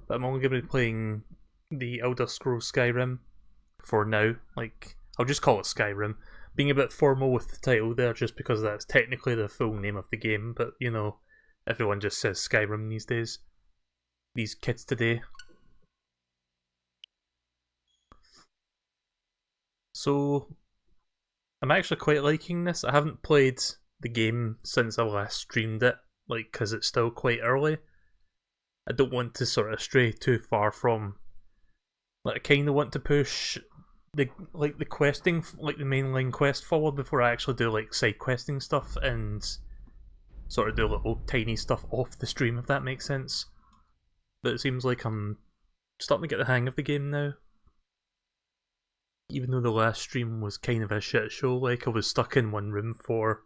but I'm only going to be playing the Elder Scrolls Skyrim for now. Like, I'll just call it Skyrim. Being a bit formal with the title there, just because that's technically the full name of the game, but you know, everyone just says Skyrim these days. These kids today. So, I'm actually quite liking this. I haven't played the game since I last streamed it, like, because it's still quite early. I don't want to sort of stray too far from, like, I kind of want to push the questing, like the mainline quest forward before I actually do like side questing stuff and sort of do little tiny stuff off the stream, if that makes sense. But it seems like I'm starting to get the hang of the game now. Even though the last stream was kind of a shit show, like I was stuck in one room for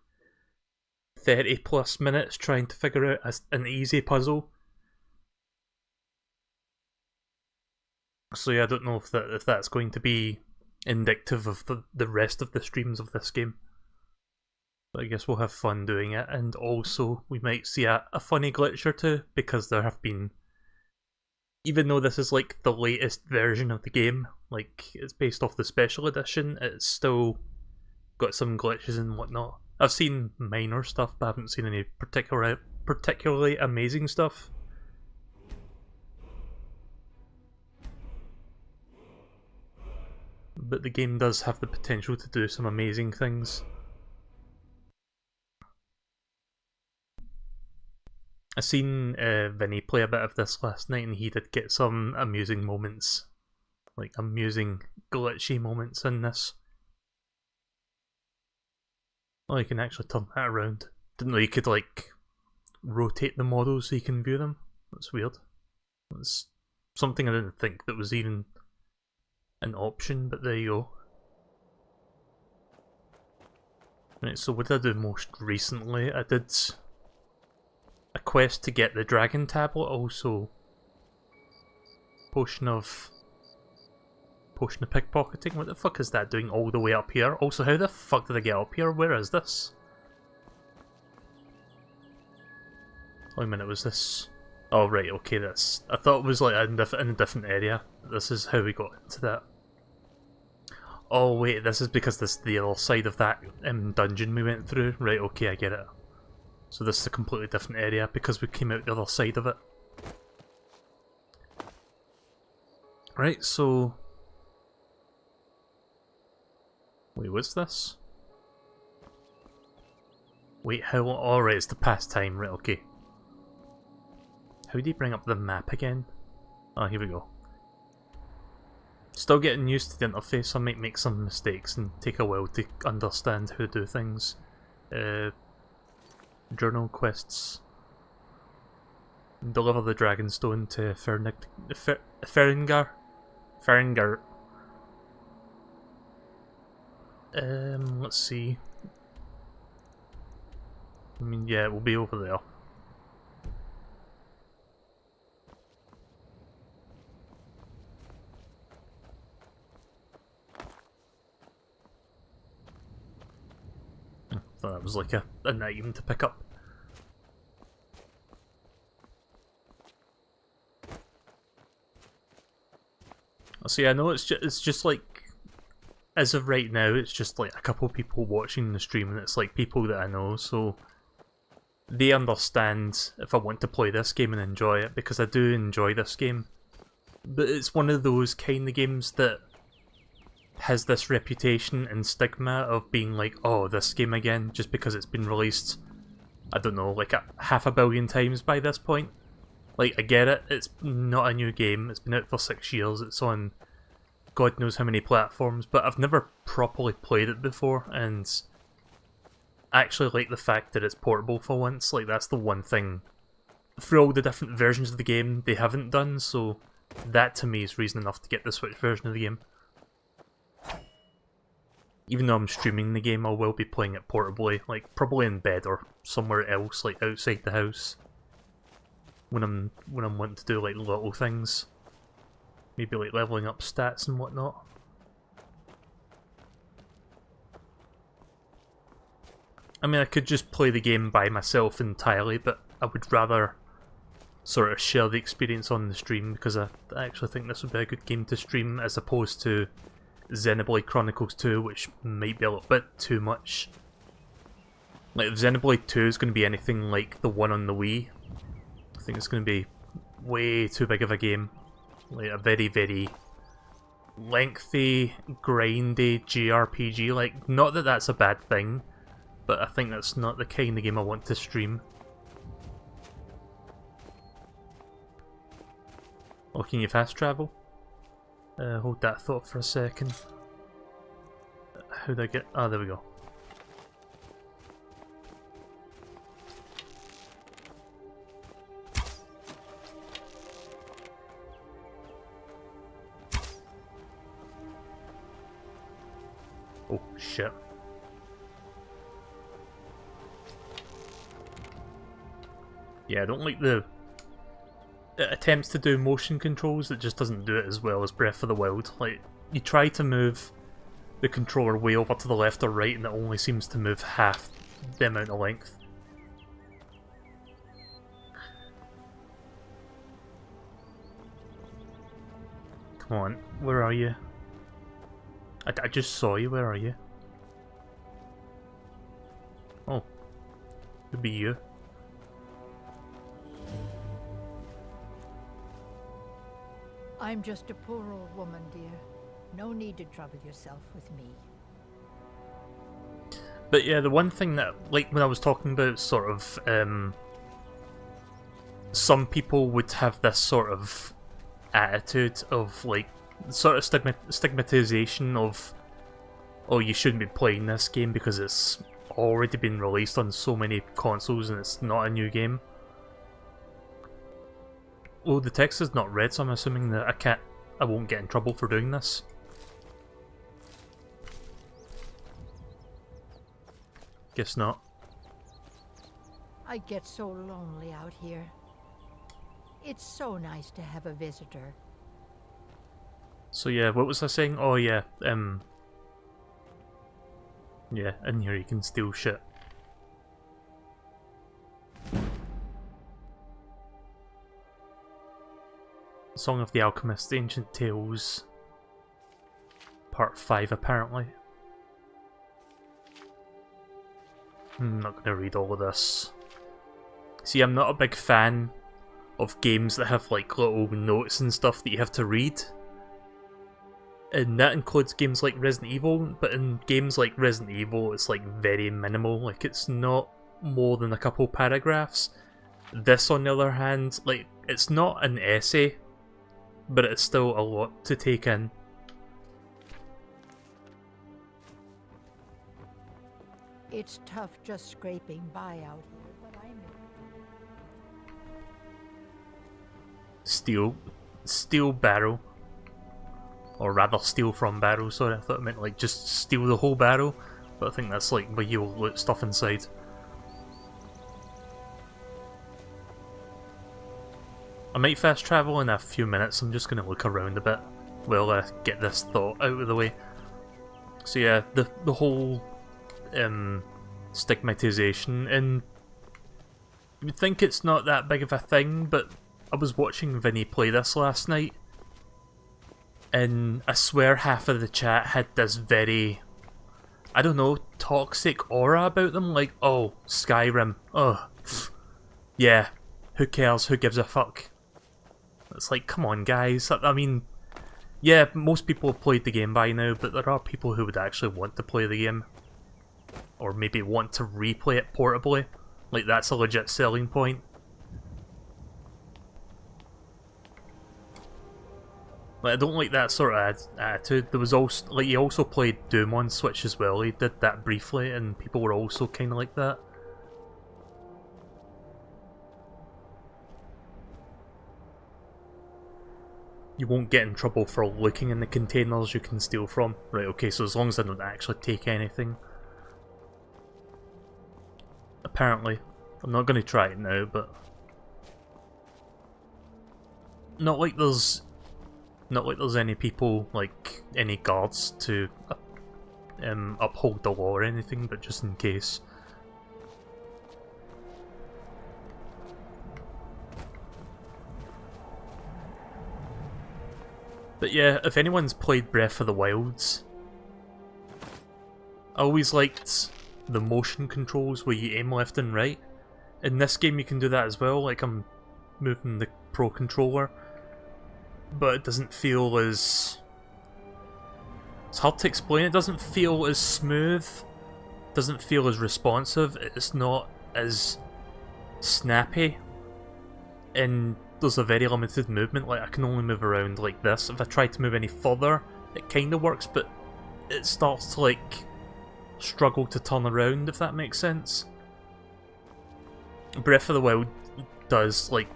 30 plus minutes trying to figure out an easy puzzle. So yeah, I don't know if that's going to be indicative of the rest of the streams of this game. But I guess we'll have fun doing it, and also we might see a funny glitch or two, because there have been, even though this is like the latest version of the game, like it's based off the special edition, it's still got some glitches and whatnot. I've seen minor stuff, but I haven't seen any particularly amazing stuff. But the game does have the potential to do some amazing things. I seen Vinny play a bit of this last night, and he did get some amusing moments, like amusing glitchy moments in this. Oh, you can actually turn that around. Didn't know you could like rotate the models so you can view them. That's weird. That's something I didn't think that was even an option, but there you go. Right, so what did I do most recently? I did a quest to get the dragon tablet, also potion of pickpocketing. What the fuck is that doing all the way up here? Also, how the fuck did I get up here? Where is this? Oh, a minute, was this? Oh right, okay, this. I thought it was like in a different area. This is how we got into that. Oh wait, this is because this is the other side of that dungeon we went through. Right, okay, I get it. So this is a completely different area because we came out the other side of it. Right, so... Wait, what's this? Wait, how long? Oh right, it's the past time, right, okay. How do you bring up the map again? Oh, here we go. Still getting used to the interface, I might make some mistakes and take a while to understand how to do things. Journal quests. Deliver the Dragonstone to Feringar. Let's see. I mean, yeah, it will be over there. Thought that was like an item to pick up. So yeah, no, it's just like, as of right now, it's just like a couple people watching the stream, and it's like people that I know, so they understand if I want to play this game and enjoy it, because I do enjoy this game. But it's one of those kind of games that has this reputation and stigma of being like, oh, this game again, just because it's been released, I don't know, like half a billion times by this point. Like, I get it, it's not a new game, it's been out for 6 years, it's on God knows how many platforms, but I've never properly played it before, and I actually like the fact that it's portable for once. Like, that's the one thing, for all the different versions of the game, they haven't done, so that to me is reason enough to get the Switch version of the game. Even though I'm streaming the game, I will be playing it portably, like probably in bed or somewhere else, like outside the house. When I'm wanting to do like little things, maybe like leveling up stats and whatnot. I mean, I could just play the game by myself entirely, but I would rather sort of share the experience on the stream, because I actually think this would be a good game to stream as opposed to Xenoblade Chronicles 2, which might be a little bit too much. Like, if Xenoblade 2 is going to be anything like the one on the Wii, I think it's going to be way too big of a game. Like, a very, very lengthy, grindy JRPG. Like, not that that's a bad thing, but I think that's not the kind of game I want to stream. Oh, can you fast travel? Hold that thought for a second. How'd I get... Ah, there we go. Oh, shit. Yeah, I don't like the... It attempts to do motion controls, it just doesn't do it as well as Breath of the Wild. Like, you try to move the controller way over to the left or right and it only seems to move half the amount of length. Come on, where are you? I just saw you, where are you? Oh, could be you. I'm just a poor old woman, dear. No need to trouble yourself with me. But yeah, the one thing that, like when I was talking about sort of, some people would have this sort of attitude of like, sort of stigmatization of, oh, you shouldn't be playing this game because it's already been released on so many consoles and it's not a new game. Well, the text is not red, so I'm assuming that I won't get in trouble for doing this. Guess not. I get so lonely out here. It's so nice to have a visitor. So yeah, what was I saying? Oh yeah, yeah, in here you can steal shit. Song of the Alchemist, Ancient Tales, Part 5 apparently. I'm not gonna read all of this. See, I'm not a big fan of games that have like little notes and stuff that you have to read. And that includes games like Resident Evil, but in games like Resident Evil it's like very minimal, like it's not more than a couple paragraphs. This on the other hand, like it's not an essay, but it's still a lot to take in. It's tough just scraping by out here, but I'm... Steal barrel. Or rather steal from barrel, sorry, I thought it meant like just steal the whole barrel, but I think that's like where you'll loot stuff inside. I might fast travel in a few minutes, I'm just going to look around a bit. We'll get this thought out of the way. So yeah, the whole stigmatization, and you'd think it's not that big of a thing, but I was watching Vinny play this last night, and I swear half of the chat had this very, I don't know, toxic aura about them, like, oh, Skyrim, oh, yeah, who cares, who gives a fuck? It's like, come on guys, I mean, yeah, most people have played the game by now, but there are people who would actually want to play the game. Or maybe want to replay it portably. Like, that's a legit selling point. Like, I don't like that sort of attitude. There was also, like, he also played Doom on Switch as well. He did that briefly, and people were also kind of like that. You won't get in trouble for looking in the containers you can steal from. Right, okay, so as long as I don't actually take anything. Apparently. I'm not going to try it now, but... Not like there's any people, like, any guards to uphold the law or anything, but just in case. But yeah, if anyone's played Breath of the Wilds, I always liked the motion controls where you aim left and right. In this game you can do that as well, like I'm moving the Pro Controller, but it doesn't feel as... It's hard to explain, it doesn't feel as smooth, doesn't feel as responsive, it's not as snappy, and there's a very limited movement, like I can only move around like this. If I try to move any further, it kinda works, but it starts to like struggle to turn around, if that makes sense. Breath of the Wild does, like,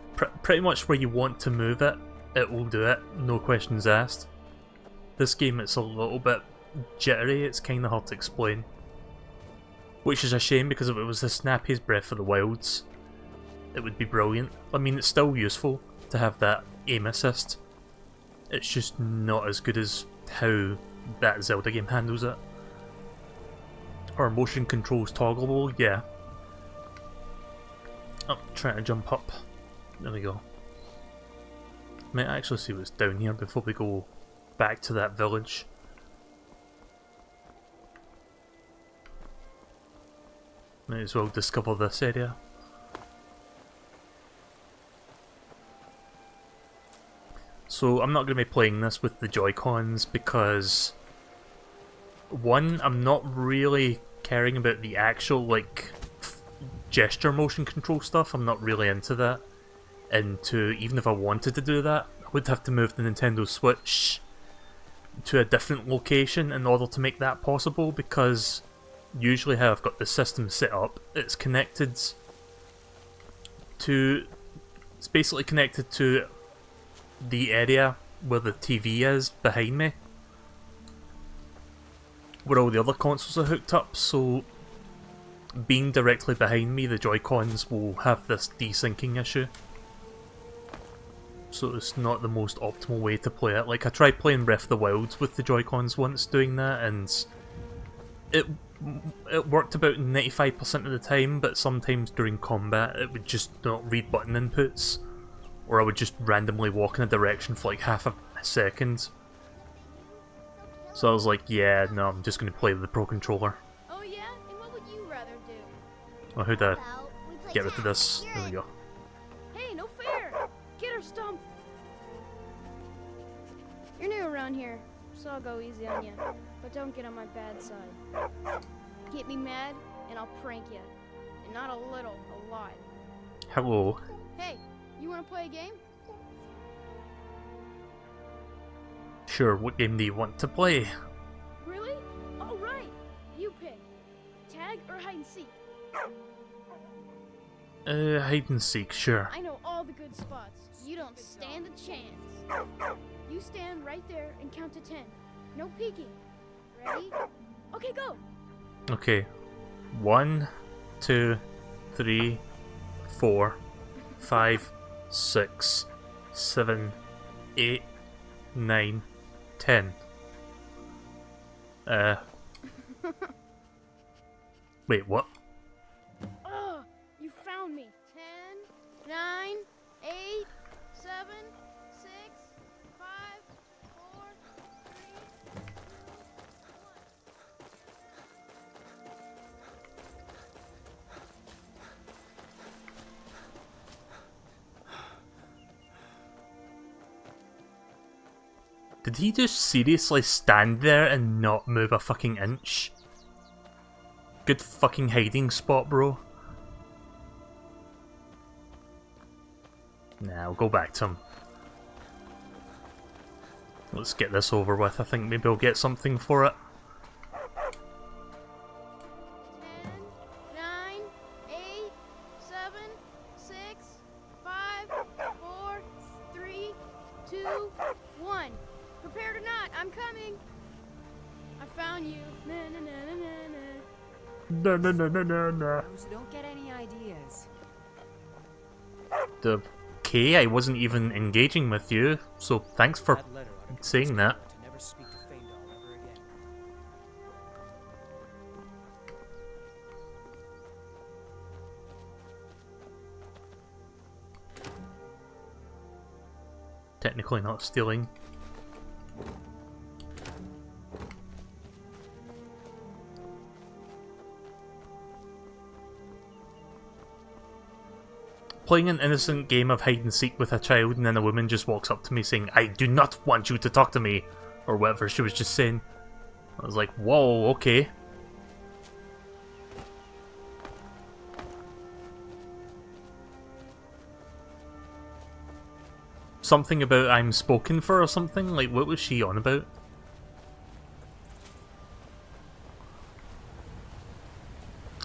pretty much where you want to move it, it will do it, no questions asked. This game, it's a little bit jittery, it's kinda hard to explain. Which is a shame, because if it was the snappiest Breath of the Wilds, it would be brilliant. I mean, it's still useful to have that aim assist. It's just not as good as how that Zelda game handles it. Are motion controls toggleable? Yeah. Oh, trying to jump up. There we go. Might actually see what's down here before we go back to that village. Might as well discover this area. So I'm not going to be playing this with the Joy-Cons because, one, I'm not really caring about the actual like gesture motion control stuff. I'm not really into that. And two, even if I wanted to do that, I would have to move the Nintendo Switch to a different location in order to make that possible, because usually how I've got the system set up, it's connected to... It's basically connected to the area where the TV is behind me, where all the other consoles are hooked up, so being directly behind me, the Joy-Cons will have this desyncing issue. So it's not the most optimal way to play it. Like, I tried playing Breath of the Wild with the Joy-Cons once doing that, and it worked about 95% of the time, but sometimes during combat it would just not read button inputs, or I would just randomly walk in a direction for like half a second. So I was like, yeah, no, I'm just going to play with the Pro Controller. Oh yeah? And what would you rather do? Oh, how to get rid of this? There we go. Hey, no fair! Get her, Stump! You're new around here, so I'll go easy on you. But don't get on my bad side. Get me mad, and I'll prank you. And not a little, a lot. Hello. Hey, you wanna play a game? Sure, what game do you want to play? Really? Alright! You pick. Tag or hide and seek? Hide and seek, sure. I know all the good spots. You don't stand a chance. You stand right there and count to 10. No peeking. Ready? Okay, go! Okay. 1, 2, 3, 4, 5, 6, 7, 8, 9, 10. Wait, what? Ugh! You found me! 10, 9, 8, 7, 6, 5, 4, 3, 2, 1. Did he just seriously stand there and not move a fucking inch? Good fucking hiding spot, bro. Nah, I'll go back to him. Let's get this over with. I think maybe I'll get something for it. 10, 9, 8, 7, 6, 5, 4, 3, 2, 1. Prepared or not, I'm coming. I found you. Na na na na na na. No, no, no, no, no, no. Don't get any ideas. Okay, I wasn't even engaging with you, so thanks for saying that. To never speak to Feindal ever again. Technically not stealing. playing an innocent game of hide and seek with a child, and then a woman just walks up to me saying, "I do not want you to talk to me," or whatever she was just saying. I was like, whoa, okay. Something about I'm spoken for or something? Like, what was she on about?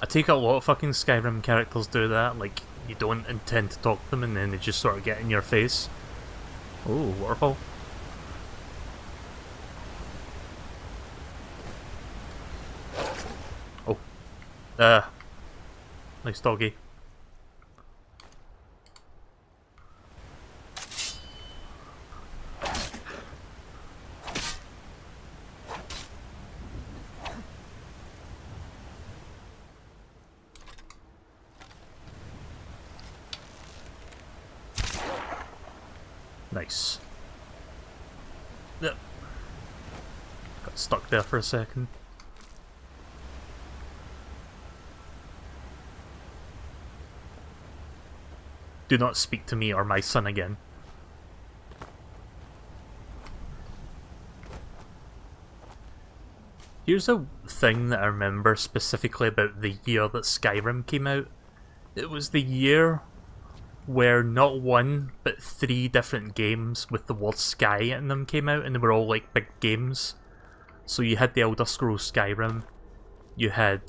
I take it a lot of fucking Skyrim characters do that, like, you don't intend to talk to them and then they just sort of get in your face. Oh, waterfall. Oh. Nice doggy. Nice. Yep. Got stuck there for a second. Do not speak to me or my son again. Here's a thing that I remember specifically about the year that Skyrim came out. It was the year where not one, but 3 different games with the word Sky in them came out, and they were all like big games. So you had the Elder Scrolls Skyrim, you had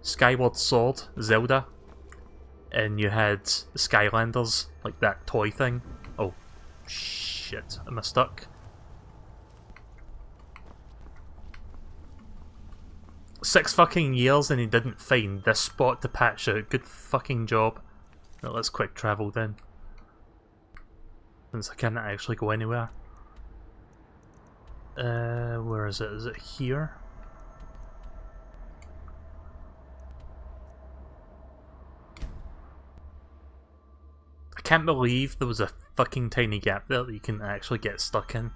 Skyward Sword, Zelda, and you had the Skylanders, like that toy thing. Oh, shit, am I stuck? 6 fucking years and he didn't find this spot to patch out. Good fucking job. Right, let's quick travel then. Since I can't actually go anywhere. Where is it? Is it here? I can't believe there was a fucking tiny gap there that you can actually get stuck in.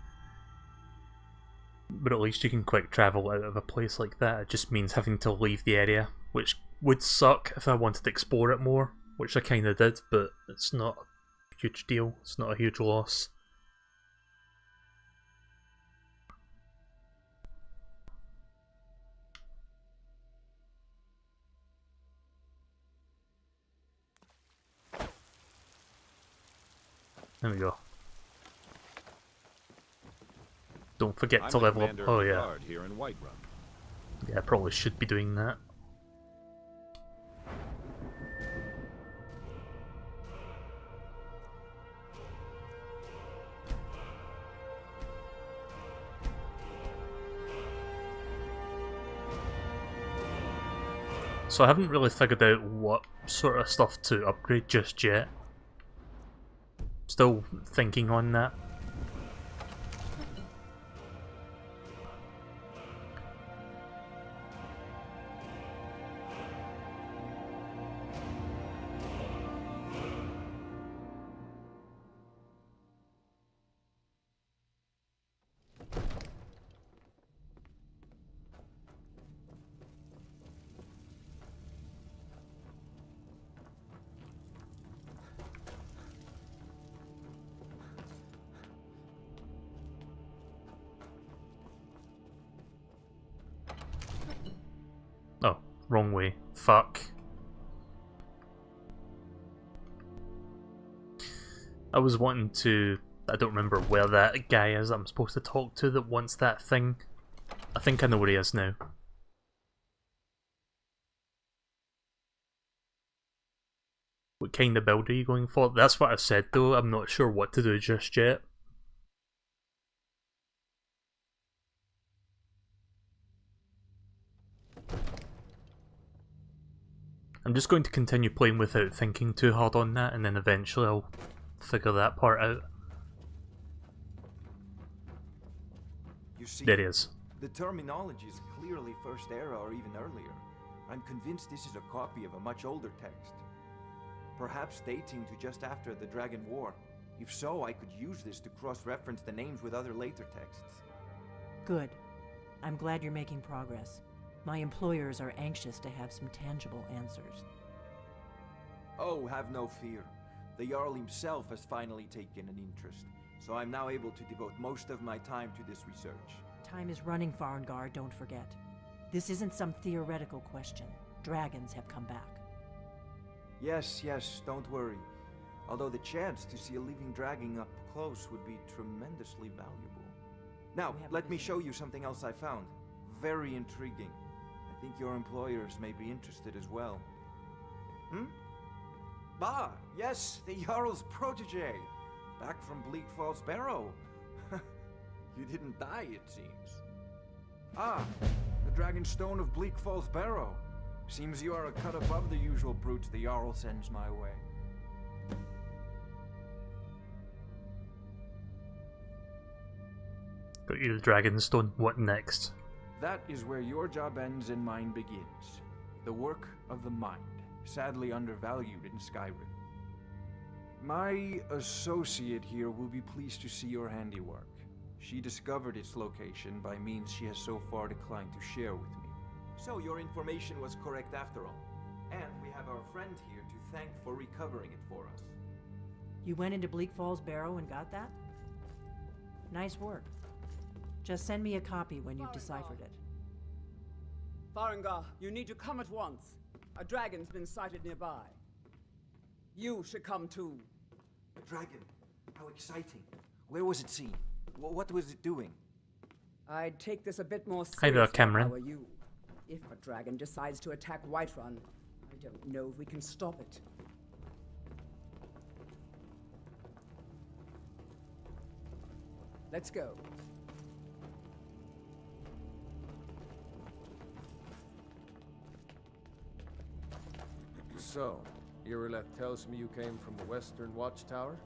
But at least you can quick travel out of a place like that. It just means having to leave the area, which would suck if I wanted to explore it more, which I kinda did, but it's not a huge deal, it's not a huge loss. There we go. Don't forget to level up. Oh yeah. Here in Whiterun. Yeah, I probably should be doing that. So I haven't really figured out what sort of stuff to upgrade just yet. Still thinking on that. Oh, wrong way. Fuck. I was wanting to... I don't remember where that guy is that I'm supposed to talk to that wants that thing. I think I know where he is now. What kind of build are you going for? That's what I've said though, I'm not sure what to do just yet. I'm just going to continue playing without thinking too hard on that, and then eventually I'll figure that part out. You see, There he is. the terminology is clearly First Era or even earlier. I'm convinced this is a copy of a much older text. Perhaps dating to just after the Dragon War. If so, I could use this to cross-reference the names with other later texts. Good. I'm glad you're making progress. My employers are anxious to have some tangible answers. Oh, have no fear. The Jarl himself has finally taken an interest, so I'm now able to devote most of my time to this research. Time is running, Farengar, don't forget. This isn't some theoretical question. Dragons have come back. Yes, don't worry. Although the chance to see a living dragon up close would be tremendously valuable. Now, We have a let me visitor. show you something else I found. Very intriguing. I think your employers may be interested as well. Ah, yes, the Jarl's protege. Back from Bleak Falls Barrow. You didn't die, it seems. Ah, the Dragon Stone of Bleak Falls Barrow. Seems you are a cut above the usual brutes the Jarl sends my way. Got you the Dragonstone. What next? That is where your job ends and mine begins. The work of the mind, sadly undervalued in Skyrim. My associate here will be pleased to see your handiwork. She discovered its location by means she has so far declined to share with me. So your information was correct after all. And we have our friend here to thank for recovering it for us. You went into Bleak Falls Barrow and got that? Nice work. Just send me a copy when you've deciphered it. Farengar, you need to come at once. A dragon's been sighted nearby. You should come too. A dragon? How exciting. Where was it seen? What was it doing? I'd take this a bit more seriously Hi there, if I Cameron. were you. If a dragon decides to attack Whiterun, I don't know if we can stop it. Let's go. So, Irileth tells me you came from the Western Watchtower?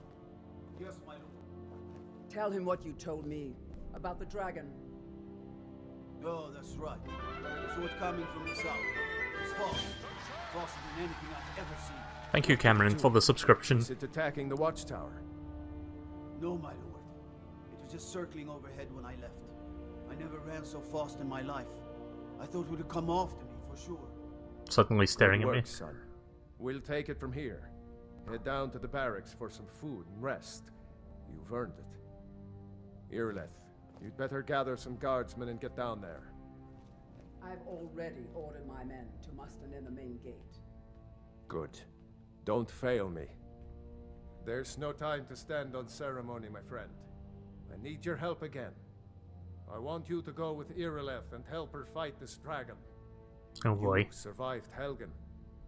Yes, my lord. Tell him what you told me about the dragon. Oh, that's right. So it's coming from the south. It's false. Faster than anything I've ever seen. Thank you, Cameron, for the subscription. Is it attacking the Watchtower? No, my lord. It was just circling overhead when I left. I never ran so fast in my life. I thought it would come after me, for sure. Suddenly staring Good at me. work, son. We'll take it from here. Head down to the barracks for some food and rest. You've earned it. Irileth, you'd better gather some guardsmen and get down there. I've already ordered my men to muster near the main gate. Good. Don't fail me. There's no time to stand on ceremony, my friend. I need your help again. I want you to go with Irileth and help her fight this dragon. Oh boy. You survived Helgen,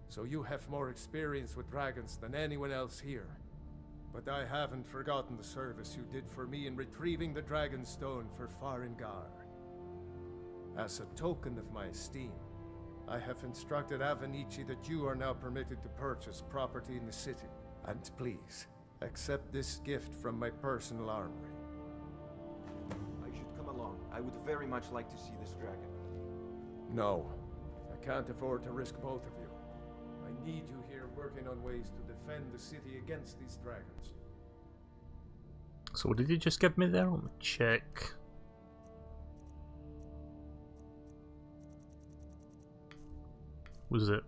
so you have more experience with dragons than anyone else here. But I haven't forgotten the service you did for me in retrieving the Dragonstone for Farengar. As a token of my esteem, I have instructed Avenici that you are now permitted to purchase property in the city. And please, accept this gift from my personal armory. I should come along. I would very much like to see this dragon. No, I can't afford to risk both of you. I need you here working on ways to defend the city against these dragons. So what did you just give me there? Let me check. Was it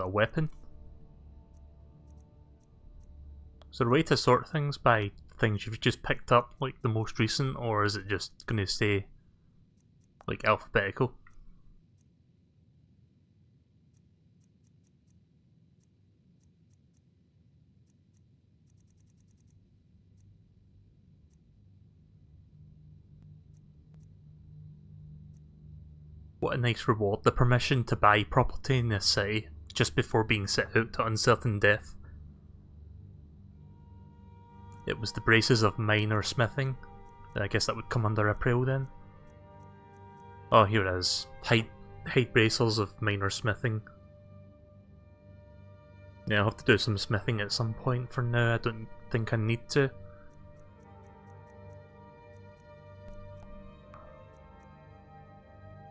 a weapon? Is there a way to sort things by things you've just picked up, like the most recent, or is it just going to stay like alphabetical? What a nice reward, the permission to buy property in this city just before being set out to uncertain death. It was the braces of minor smithing. I guess that would come under April then. Oh, here it is. Hide bracers of minor smithing. Yeah, I'll have to do some smithing at some point. For now, I don't think I need to.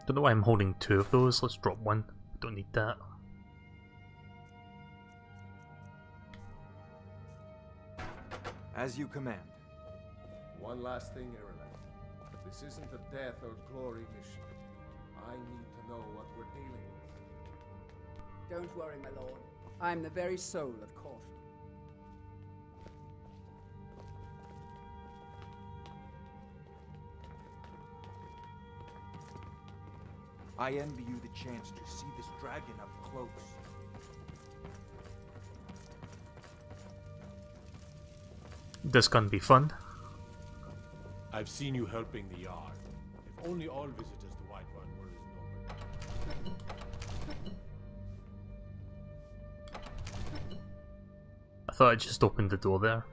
Don't know why I'm holding two of those. Let's drop one. Don't need that. As you command. One last thing, Irileth. This isn't a death or glory mission. I need to know what we're dealing with. Don't worry, my lord. I'm the very soul of caution. I envy you the chance to see this dragon up close. This gonna be fun. I've seen you helping the Yard. If only all visitors to Whiterun were as noble. I thought I just opened the door there.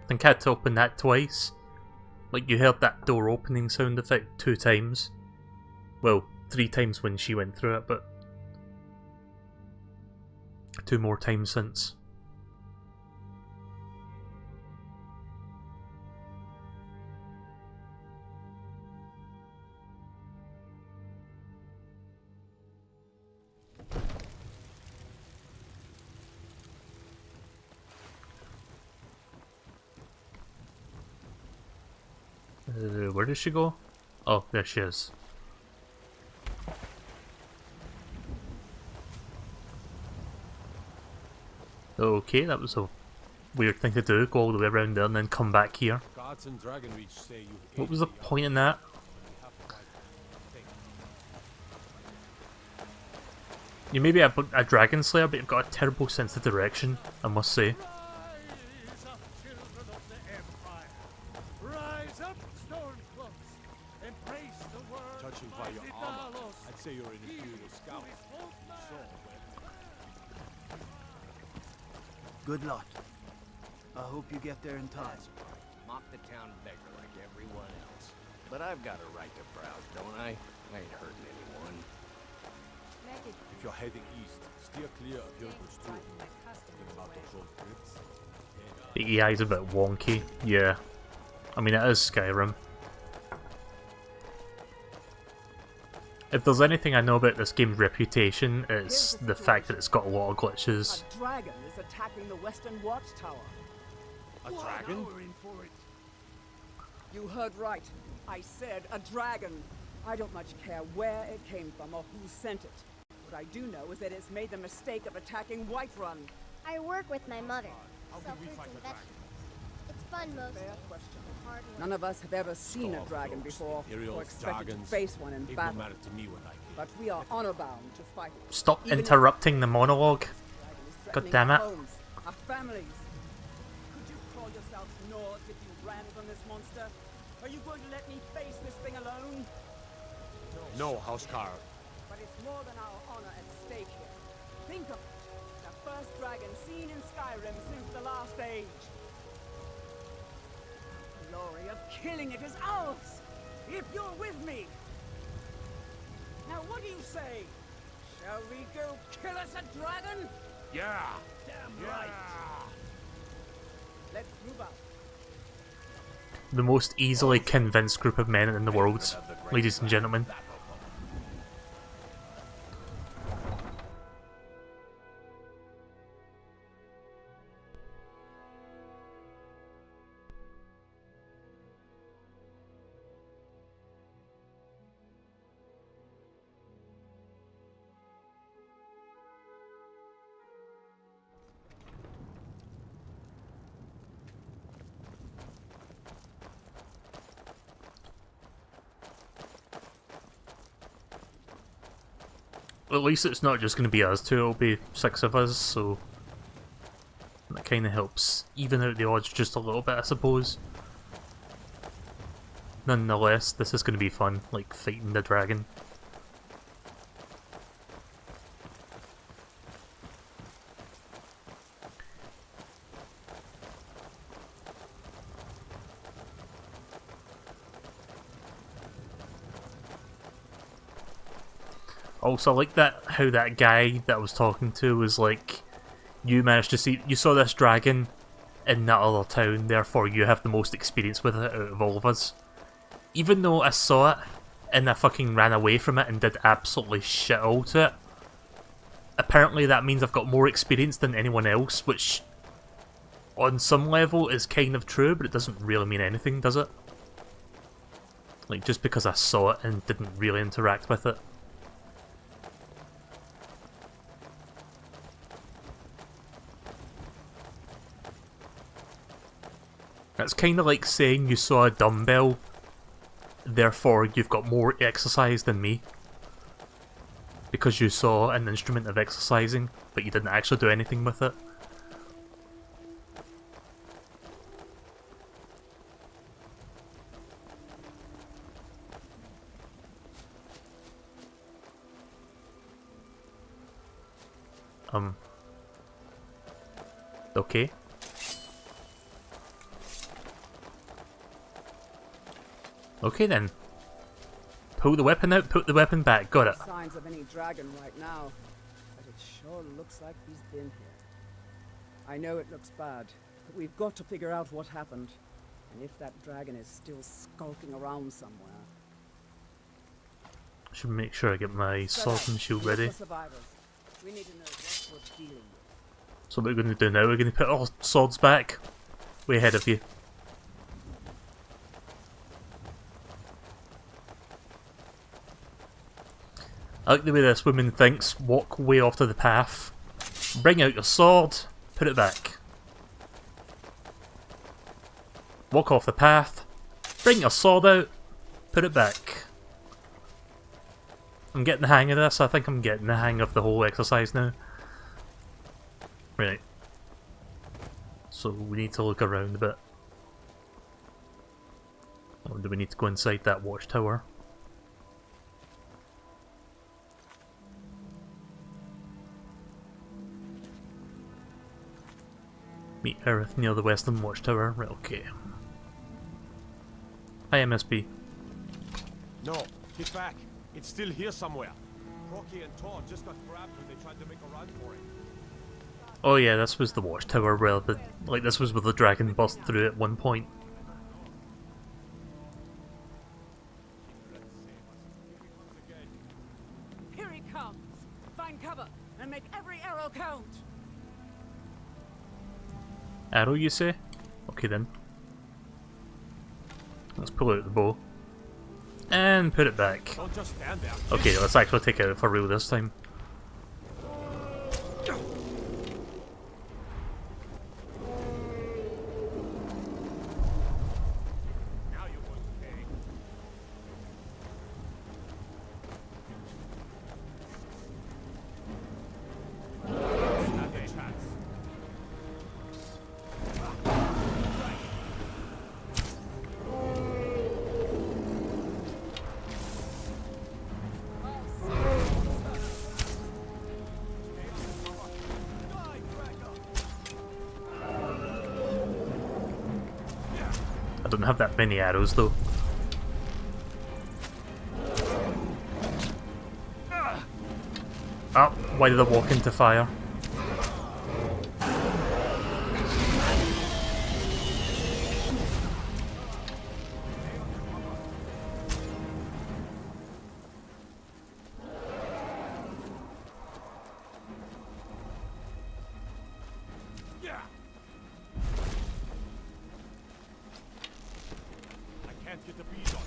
I think I had to open that twice. Like, you heard that door opening sound effect 2 times. Well, 3 times when she went through it, but 2 more times since. Where did she go? Oh, there she is. Okay, that was a weird thing to do, go all the way around there and then come back here. Guards in Dragonreach say you've What was the point in that? You may be a dragon slayer, but you've got a terrible sense of direction, I must say. Rise up, children of the Empire. Rise up, Stormcloaks. Embrace the world. Judging by your armor, I'd say you're an inferior scout. Good luck. I hope you get there in time. Mock the town beggar like everyone else. But I've got a right to browse, don't I? I ain't hurting anyone. If you're heading east, steer clear of Hilbert's tomb. Think about the troll crypts. The AI's a bit wonky, yeah. I mean, it is Skyrim. If there's anything I know about this game's reputation, it's the fact that it's got a lot of glitches. A dragon is attacking the western watchtower. A dragon? You heard right. I said a dragon. I don't much care where it came from or who sent it. What I do know is that it's made the mistake of attacking Whiterun. I work with my mother. How Sell can we fruits fight and a dragon? vegetables. It's fun mostly. Fair question. Hard work. None of us have ever seen a Stormcloaks, dragon before Imperials, or expected dragons, to face one in it battle. mattered to me what I came. But we are honor-bound to fight it. Stop Even if interrupting the monologue. the dragon is God threatening damn our it. homes, our families. Could you call yourselves Nords if you ran from this monster? Are you going to let me face this thing alone? No, Housecarl. But it's more than our honor at stake here. Think of it. The first dragon seen in Skyrim since the last age. The glory of killing it is ours, if you're with me. Now what do you say? Shall we go kill us a dragon? Yeah! Damn right. Let's move out. The most easily convinced group of men in the world, ladies and gentlemen. At least it's not just going to be us two, it'll be 6 of us, so that kind of helps even out the odds just a little bit, I suppose. Nonetheless, this is going to be fun, like fighting the dragon. Also, I like that how that guy that I was talking to was like, you managed to see, you saw this dragon in that other town, therefore you have the most experience with it out of all of us. Even though I saw it and I fucking ran away from it and did absolutely shit all to it, apparently that means I've got more experience than anyone else, which on some level is kind of true, but it doesn't really mean anything, does it? Like, just because I saw it and didn't really interact with it. That's kind of like saying you saw a dumbbell, therefore you've got more exercise than me. Because you saw an instrument of exercising, but you didn't actually do anything with it. Okay. Okay then. Pull the weapon out, put the weapon back, got it. Signs of any dragon right now, but it sure looks like he's been here. I know it looks bad, but we've got to figure out what happened, and if that dragon is still skulking around somewhere. Should make sure I get my sword and shield ready. We need to know what we're dealing with. So what we're going to do now, we're going to put our swords back. Way ahead of you. I like the way this woman thinks. Walk way off to the path. Bring out your sword. Put it back. Walk off the path. Bring your sword out. Put it back. I'm getting the hang of this. I think I'm getting the hang of the whole exercise now. Right. So we need to look around a bit. Or do we need to go inside that watchtower? Meet Earth near the western watchtower. Right, okay. Hi, MSP. No, get back. It's still here somewhere. Rocky and Tor just got grabbed when they tried to make a run for it. Oh yeah, this was the watchtower where the this was where the dragon burst through at one point. Here he comes! Find cover and make every arrow count! Arrow, you say? Okay then. Let's pull out the bow. And put it back. Don't just stand there. Okay, let's actually take it out for real this time. Now you're going to pay. Not a chance. I don't have that many arrows though. Oh, why did I walk into fire? I can't get the bead on him.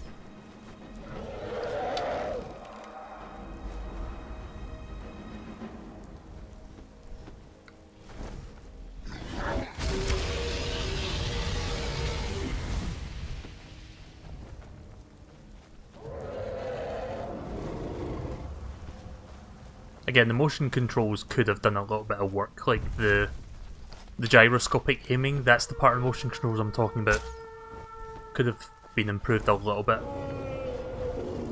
Again, the motion controls could have done a little bit of work, like the gyroscopic aiming, that's the part of motion controls I'm talking about. Could have been improved a little bit.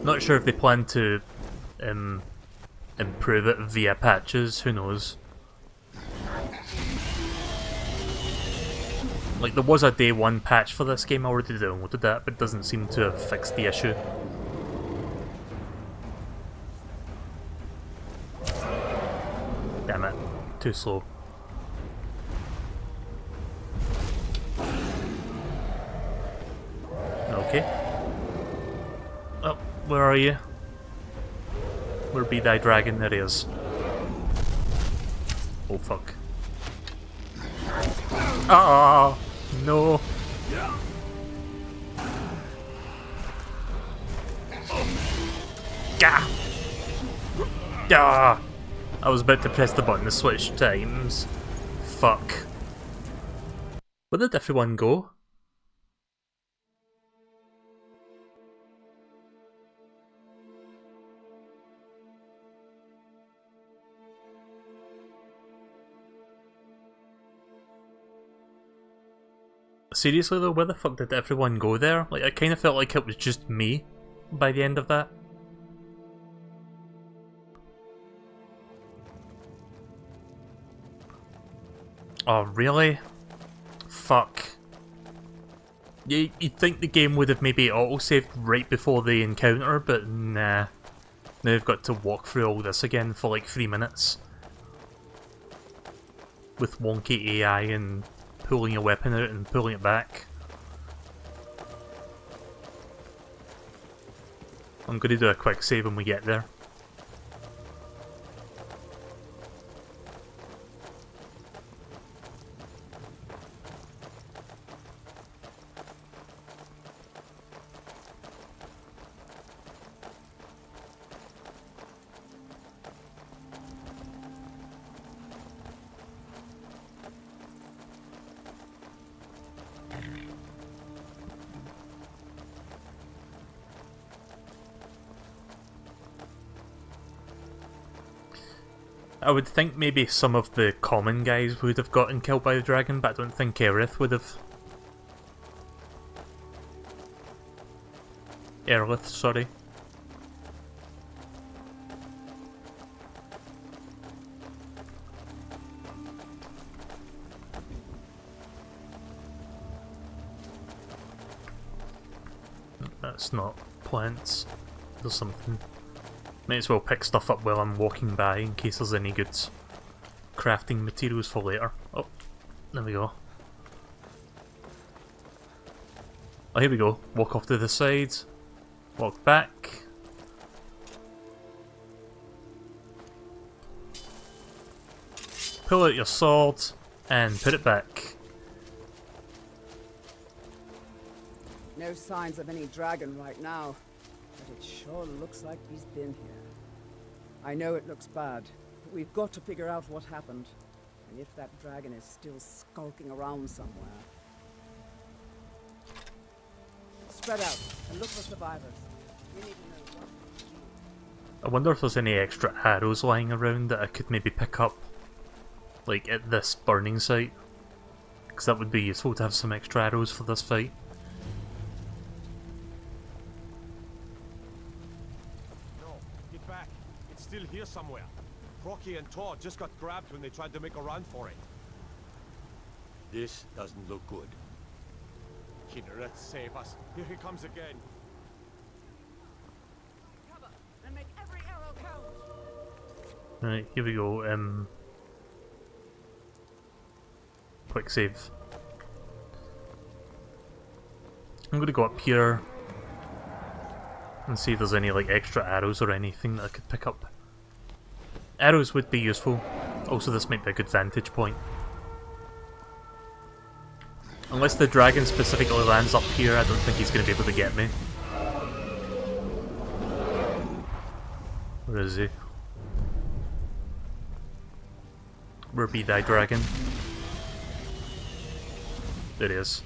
Not sure if they plan to improve it via patches, who knows. Like, there was a day one patch for this game, I already downloaded that, but it doesn't seem to have fixed the issue. Damn it, too slow. Okay. Oh, where are you? Where be thy dragon? There he is. Oh fuck. Ah, no. Gah! Gah! I was about to press the button to switch times. Fuck. Where did everyone go? seriously though, where the fuck did everyone go there? Like, I kind of felt like it was just me by the end of that. Oh, really? Fuck. You'd think the game would have maybe auto-saved right before the encounter, but nah. Now I've got to walk through all this again for like 3 minutes. With wonky AI and pulling your weapon out and pulling it back. I'm going to do a quick save when we get there. I would think maybe some of the common guys would have gotten killed by the dragon, but I don't think Aerith would have. Aerith, sorry. That's not plants. There's something. Might as well pick stuff up while I'm walking by in case there's any good crafting materials for later. Oh, there we go. Oh, here we go. Walk off to the side. Walk back. Pull out your sword and put it back. No signs of any dragon right now, but it sure looks like he's been here. I know it looks bad, but we've got to figure out what happened, and if that dragon is still skulking around somewhere. Spread out and look for survivors. We need to know what. I wonder if there's any extra arrows lying around that I could maybe pick up, like at this burning site, because that would be useful to have some extra arrows for this fight. Still here somewhere. Rocky and Todd just got grabbed when they tried to make a run for it. This doesn't look good. Kinneret, save us. Here he comes again. Cover and make every arrow count. Right, here we go. Quick save. I'm gonna go up here and see if there's any like extra arrows or anything that I could pick up. Arrows would be useful. Also, this might be a good vantage point. Unless the dragon specifically lands up here, I don't think he's going to be able to get me. Where is he? Where be thy dragon? There he is.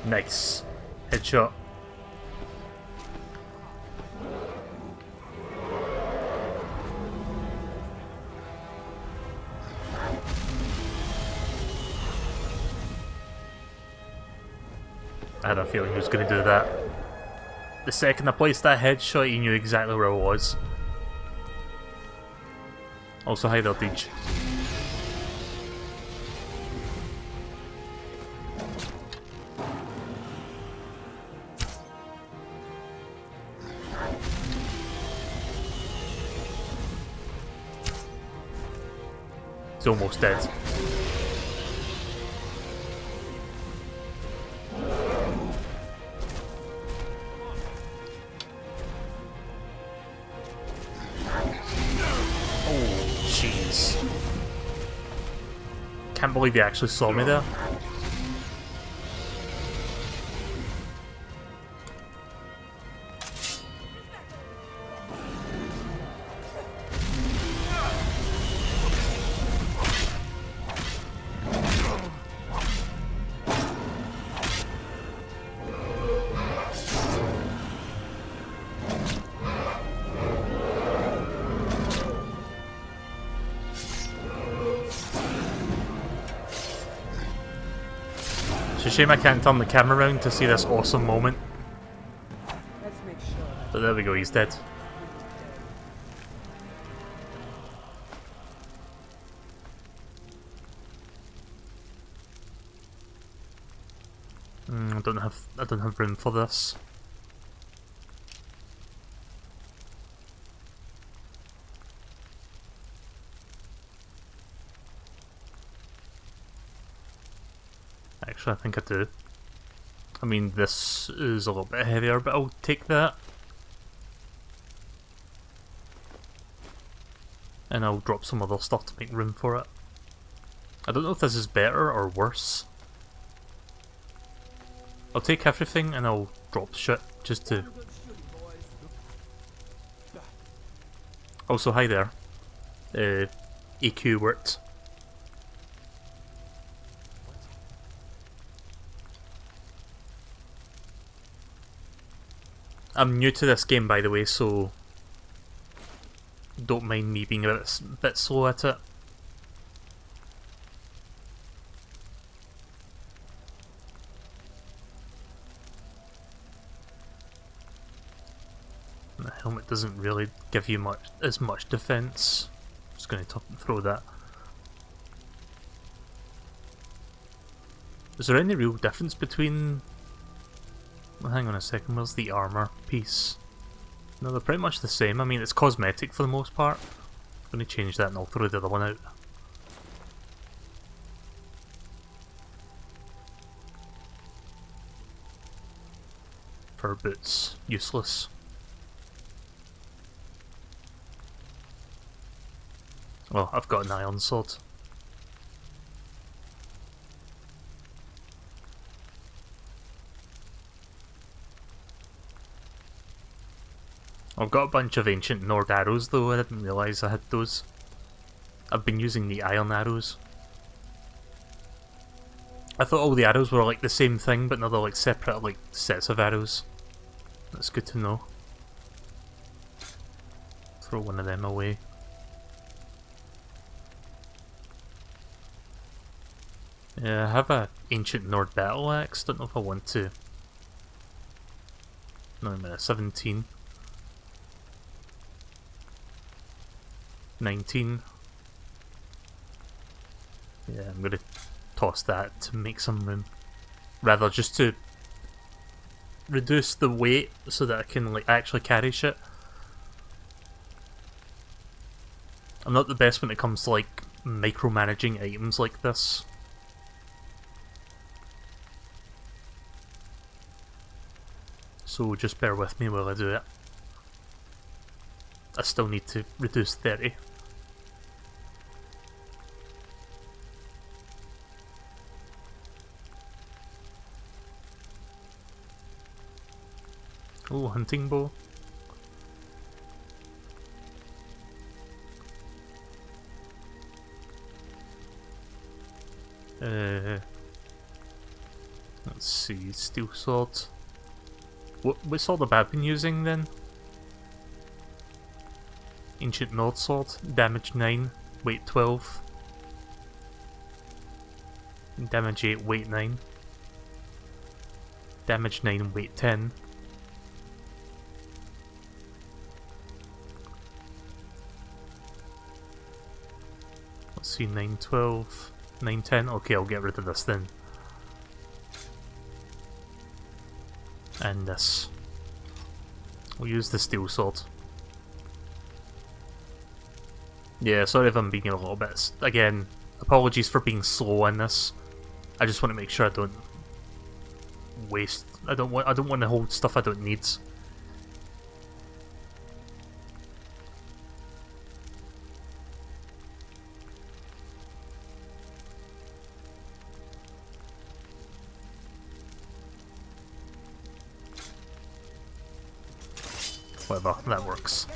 Nice. Headshot. I had a feeling he was going to do that. The second I placed that headshot, he knew exactly where I was. Also, hi there, Deej. He's almost dead. Oh, jeez. Can't believe he actually saw me there. It's a shame I can't turn the camera around to see this awesome moment. Let's make sure that But there we go, he's dead. I don't have room for this. Actually, I think I do. I mean, this is a little bit heavier, but I'll take that. And I'll drop some other stuff to make room for it. I don't know if this is better or worse. I'll take everything and I'll drop shit just to... Also, hi there. EQ worked. I'm new to this game, by the way, so don't mind me being a bit slow at it. The helmet doesn't really give you as much defense. Just going to throw that. Is there any real difference between... Well, hang on a second, where's the armor piece? No, they're pretty much the same. I mean, it's cosmetic for the most part. I'm going to change that and I'll throw the other one out. Fur boots, useless. Well, I've got an iron sword. I've got a bunch of ancient Nord arrows though, I didn't realise I had those. I've been using the iron arrows. I thought all the arrows were like the same thing, but now they're like separate like sets of arrows. That's good to know. Throw one of them away. Yeah, I have a ancient Nord battle axe, don't know if I want to. No, I'm at 17. 19. Yeah, I'm gonna toss that to make some room. Rather, just to reduce the weight so that I can like actually carry shit. I'm not the best when it comes to like micromanaging items like this. So just bear with me while I do it. I still need to reduce 30. Oh, hunting bow. Let's see, steel sword. What sword have I been using then? Ancient Nord sword, damage 9, weight 12. Damage 8, weight 9. Damage 9, weight 10. Let's see, 9, 12, 9, 10. Okay, I'll get rid of this then. And this. We'll use the steel sword. Yeah, sorry if I'm being a little bit... Again, apologies for being slow in this. I just want to make sure I don't waste... I don't want to hold stuff I don't need. Whatever, that works.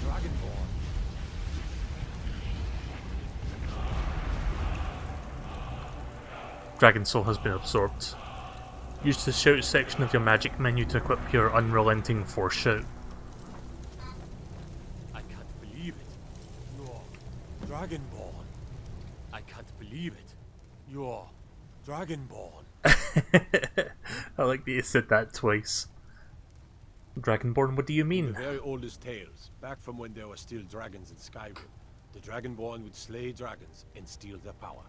Dragonborn. Dragon Soul has been absorbed. Use the shout section of your magic menu to equip your unrelenting force shout. believe it. You're Dragonborn. I can't believe it. You're Dragonborn. I like that you said that twice. Dragonborn, what do you mean? The very oldest tales, back from when there were still dragons in Skyrim, the Dragonborn would slay dragons and steal their power.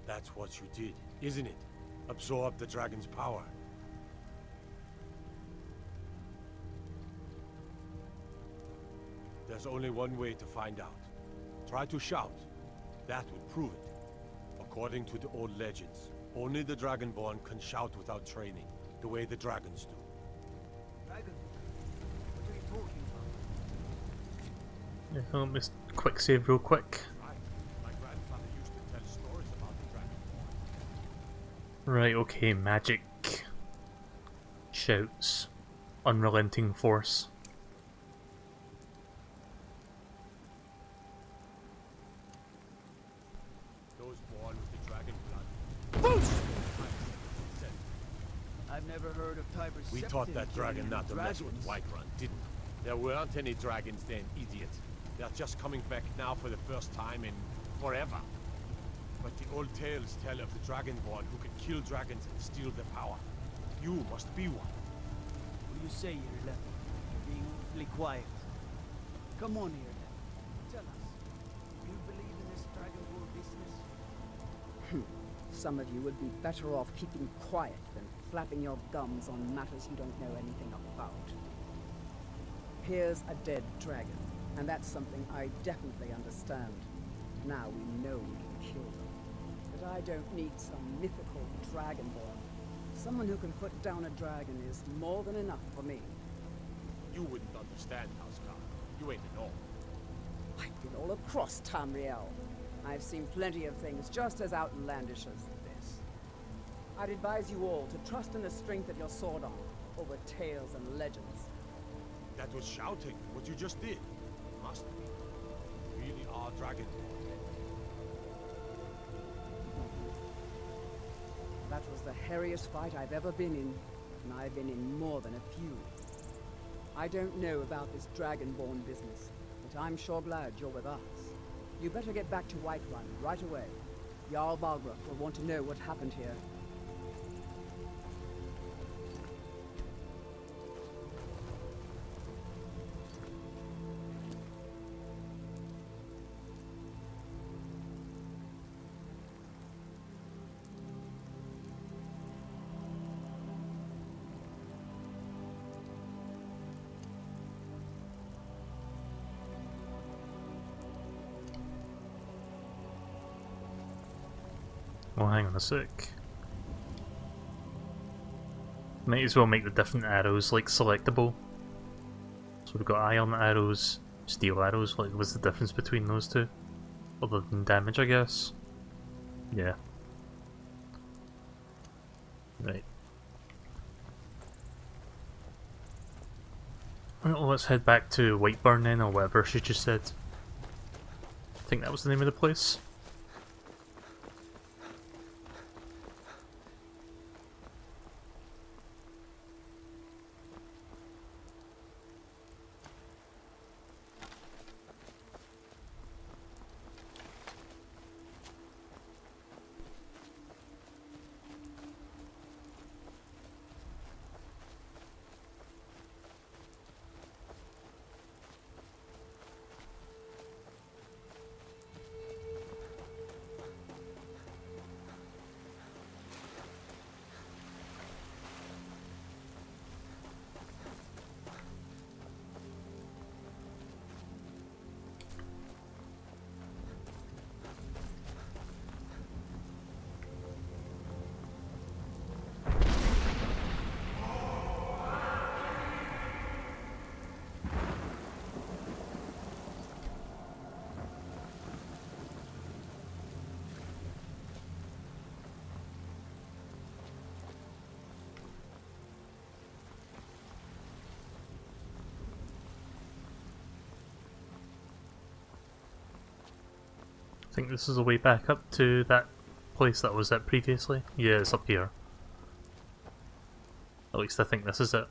That's what you did, isn't it? Absorb the dragon's power. There's only one way to find out. Try to shout. That would prove it. According to the old legends, only the Dragonborn can shout without training, the way the dragons do. Dragon? What are you talking about? Yeah, let me quick save real quick. Right. My grandfather used to tell stories about the Dragonborn. Right, okay, magic. Shouts. Unrelenting force. Those born with the dragon blood. I've never heard of Tiber's We septum taught that dragon killing not to mess with dragons. Whiterun, didn't we? There weren't any dragons then, idiot. They're just coming back now for the first time in forever. But the old tales tell of the Dragonborn who can kill dragons and steal their power. You must be one. What do you say, Irlef? You're being awfully quiet. Come on, Irlef. Tell us. Do you believe in this Dragonborn business? Some of you would be better off keeping quiet than flapping your gums on matters you don't know anything about. Here's a dead dragon, and that's something I definitely understand. Now we know we can kill them. But I don't need some mythical dragonborn. Someone who can put down a dragon is more than enough for me. You wouldn't understand, Housecar. You ain't an orc. I've been all across Tamriel. I've seen plenty of things just as outlandish as this. I'd advise you all to trust in the strength of your sword arm over tales and legends. That was shouting, what you just did. Must be. You really are Dragonborn. That was the hairiest fight I've ever been in, and I've been in more than a few. I don't know about this Dragonborn business, but I'm sure glad you're with us. You better get back to Whiterun right away. Jarl Balgruuf will want to know what happened here. Well, hang on a sec. Might as well make the different arrows like selectable. So we've got iron arrows, steel arrows. Like, what's the difference between those two? Other than damage, I guess. Yeah. Right. Well, let's head back to Whiteburn then, or whatever she just said. I think that was the name of the place. I think this is the way back up to that place that was at previously. Yeah, it's up here. At least I think this is it.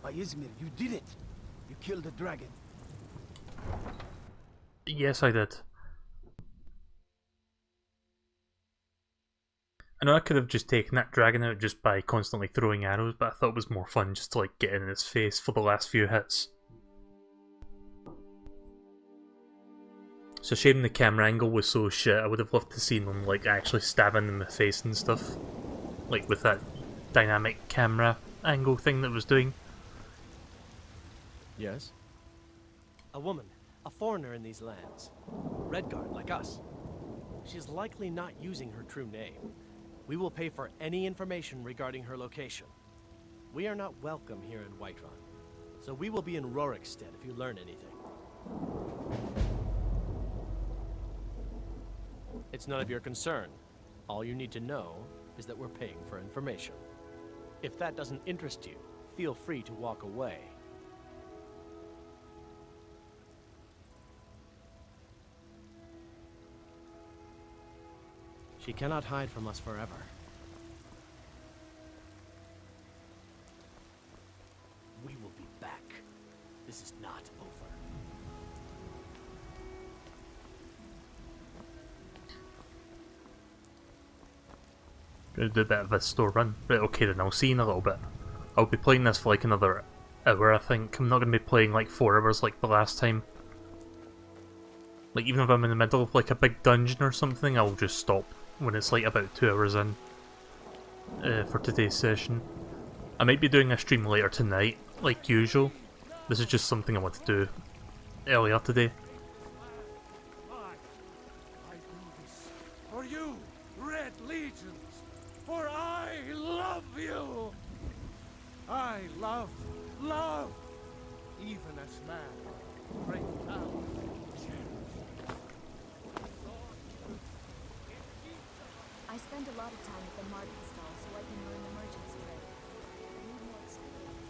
By Izmir, you did it! You killed the dragon. Yes, I did. I know I could have just taken that dragon out just by constantly throwing arrows, but I thought it was more fun just to like get in its face for the last few hits. It's a shame the camera angle was so shit. I would have loved to see them like actually stabbing in the face and stuff. Like with that dynamic camera angle thing that it was doing. Yes? A woman, a foreigner in these lands. Redguard, like us. She's likely not using her true name. We will pay for any information regarding her location. We are not welcome here in Whiterun, so we will be in Rorikstead if you learn anything. It's none of your concern. All you need to know is that we're paying for information. If that doesn't interest you, feel free to walk away. She cannot hide from us forever. We will be back. This is not over. Gonna do a bit of a store run. Right, okay then, I'll see you in a little bit. I'll be playing this for like another hour, I think. I'm not gonna be playing like 4 hours like the last time. Like even if I'm in the middle of like a big dungeon or something, I'll just stop when it's like about 2 hours in for today's session. I might be doing a stream later tonight, like usual. This is just something I want to do earlier today. I do this for you, Red Legions, for I love you. I love, even as man, great power. I spend a lot of time at the market stall so I can learn the merchant's trade. I need more experience.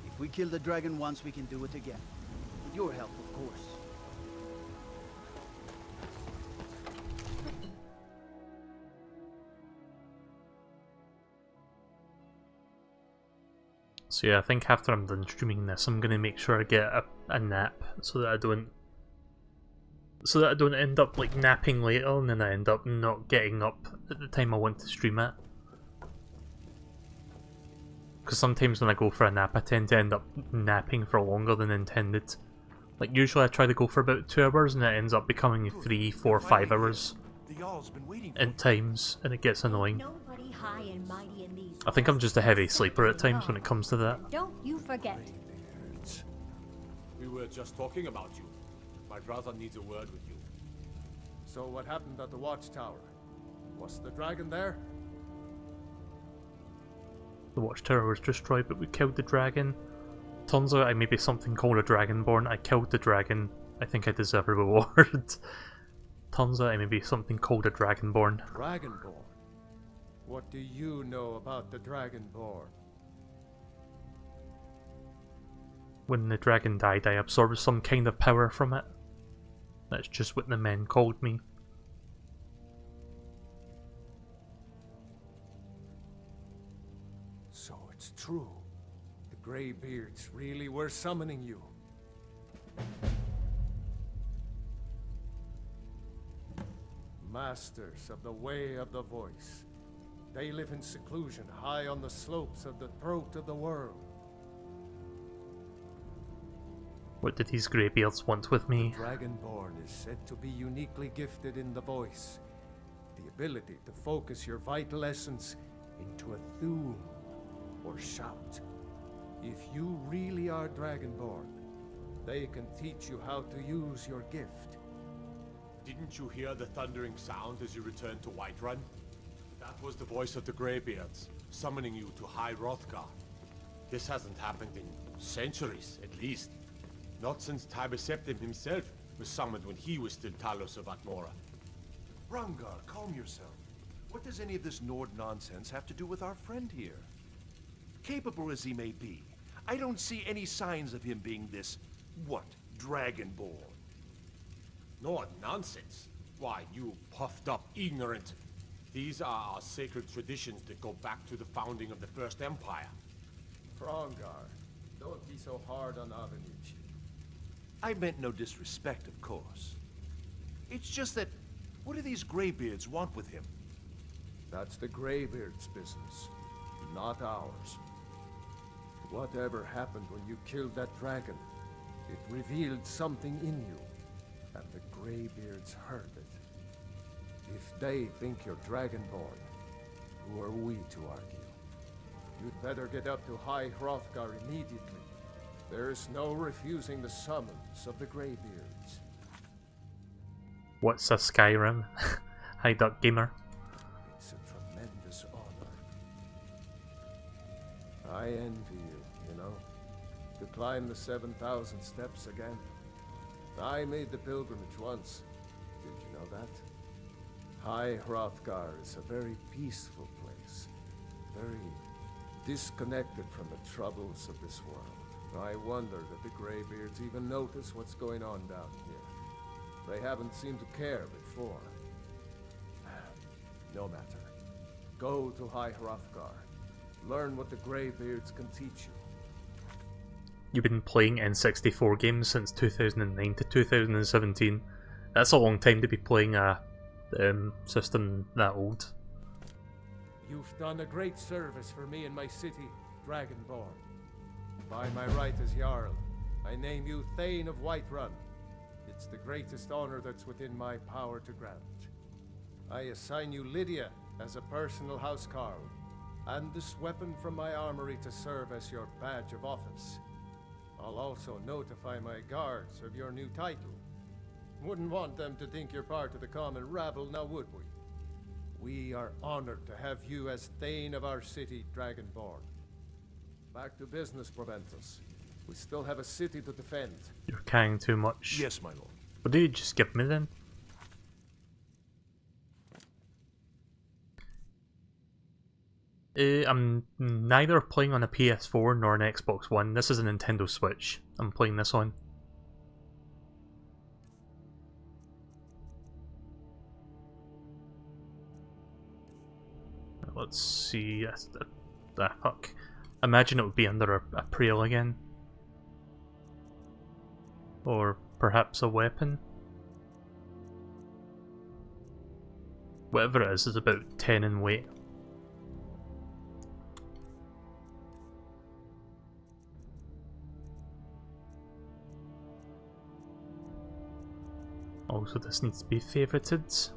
If we kill the dragon once, we can do it again. With your help, of course. So yeah, I think after I'm done streaming this, I'm gonna make sure I get a nap so that I don't end up like napping later and then I end up not getting up at the time I want to stream at. Because sometimes when I go for a nap I tend to end up napping for longer than intended. Like usually I try to go for about 2 hours and it ends up becoming 3, 4, 5 hours at times and it gets annoying. Nobody high and mighty in these I think I'm just a heavy sleeper at times when it comes to that. Don't you forget. We were just talking about you. My brother needs a word with you. So what happened at the watchtower? Was the dragon there? The watchtower was destroyed, but we killed the dragon. Turns out I may be something called a Dragonborn. I killed the dragon. I think I deserve a reward. Turns out I may be something called a Dragonborn. Dragonborn? What do you know about the Dragonborn? When the dragon died, I absorbed some kind of power from it. That's just what the men called me. So it's true. The Greybeards really were summoning you. Masters of the Way of the Voice. They live in seclusion high on the slopes of the throat of the world. What did these greybeards want with me? Dragonborn is said to be uniquely gifted in the voice. The ability to focus your vital essence into a thum or shout. If you really are Dragonborn, they can teach you how to use your gift. Didn't you hear the thundering sound as you returned to Whiterun? That was the voice of the Greybeards, summoning you to High Hrothgar. This hasn't happened in centuries, at least. Not since Tiber Septim himself was summoned when he was still Talos of Atmora. Rangar, calm yourself. What does any of this Nord nonsense have to do with our friend here? Capable as he may be, I don't see any signs of him being this, what, Dragonborn? Nord nonsense? Why, you puffed up ignorant. These are our sacred traditions that go back to the founding of the First Empire. Frongar, don't be so hard Pardon Avenue, Chief. I meant no disrespect, of course. It's just that, what do these Greybeards want with him? That's the Greybeards' business, not ours. Whatever happened when you killed that dragon, it revealed something in you, and the Greybeards heard it. If they think you're Dragonborn, who are we to argue? You'd better get up to High Hrothgar immediately. There's no refusing the summons of the Greybeards. What's a Skyrim? Hi, Duck Gamer. It's a tremendous honor. I envy you know, to climb the 7,000 steps again. I made the pilgrimage once. Did you know that? High Hrothgar is a very peaceful place. Very disconnected from the troubles of this world. I wonder that the Greybeards even notice what's going on down here. They haven't seemed to care before. No matter. Go to High Hrothgar. Learn what the Greybeards can teach you. You've been playing N64 games since 2009 to 2017. That's a long time to be playing a system that old. You've done a great service for me and my city, Dragonborn. By my right as Jarl, I name you Thane of Whiterun. It's the greatest honor that's within my power to grant. I assign you Lydia as a personal housecarl, and this weapon from my armory to serve as your badge of office. I'll also notify my guards of your new title. Wouldn't want them to think you're part of the common rabble, now would we? We are honored to have you as Thane of our city, Dragonborn. Back to business, Proventus. We still have a city to defend. You're carrying too much. Yes, my lord. What did you just give me then? I'm neither playing on a PS4 nor an Xbox One. This is a Nintendo Switch I'm playing this on. Let's see. Fuck. Imagine it would be under a Prail again. Or perhaps a weapon. Whatever it is about 10 in weight. Also, this needs to be favorited.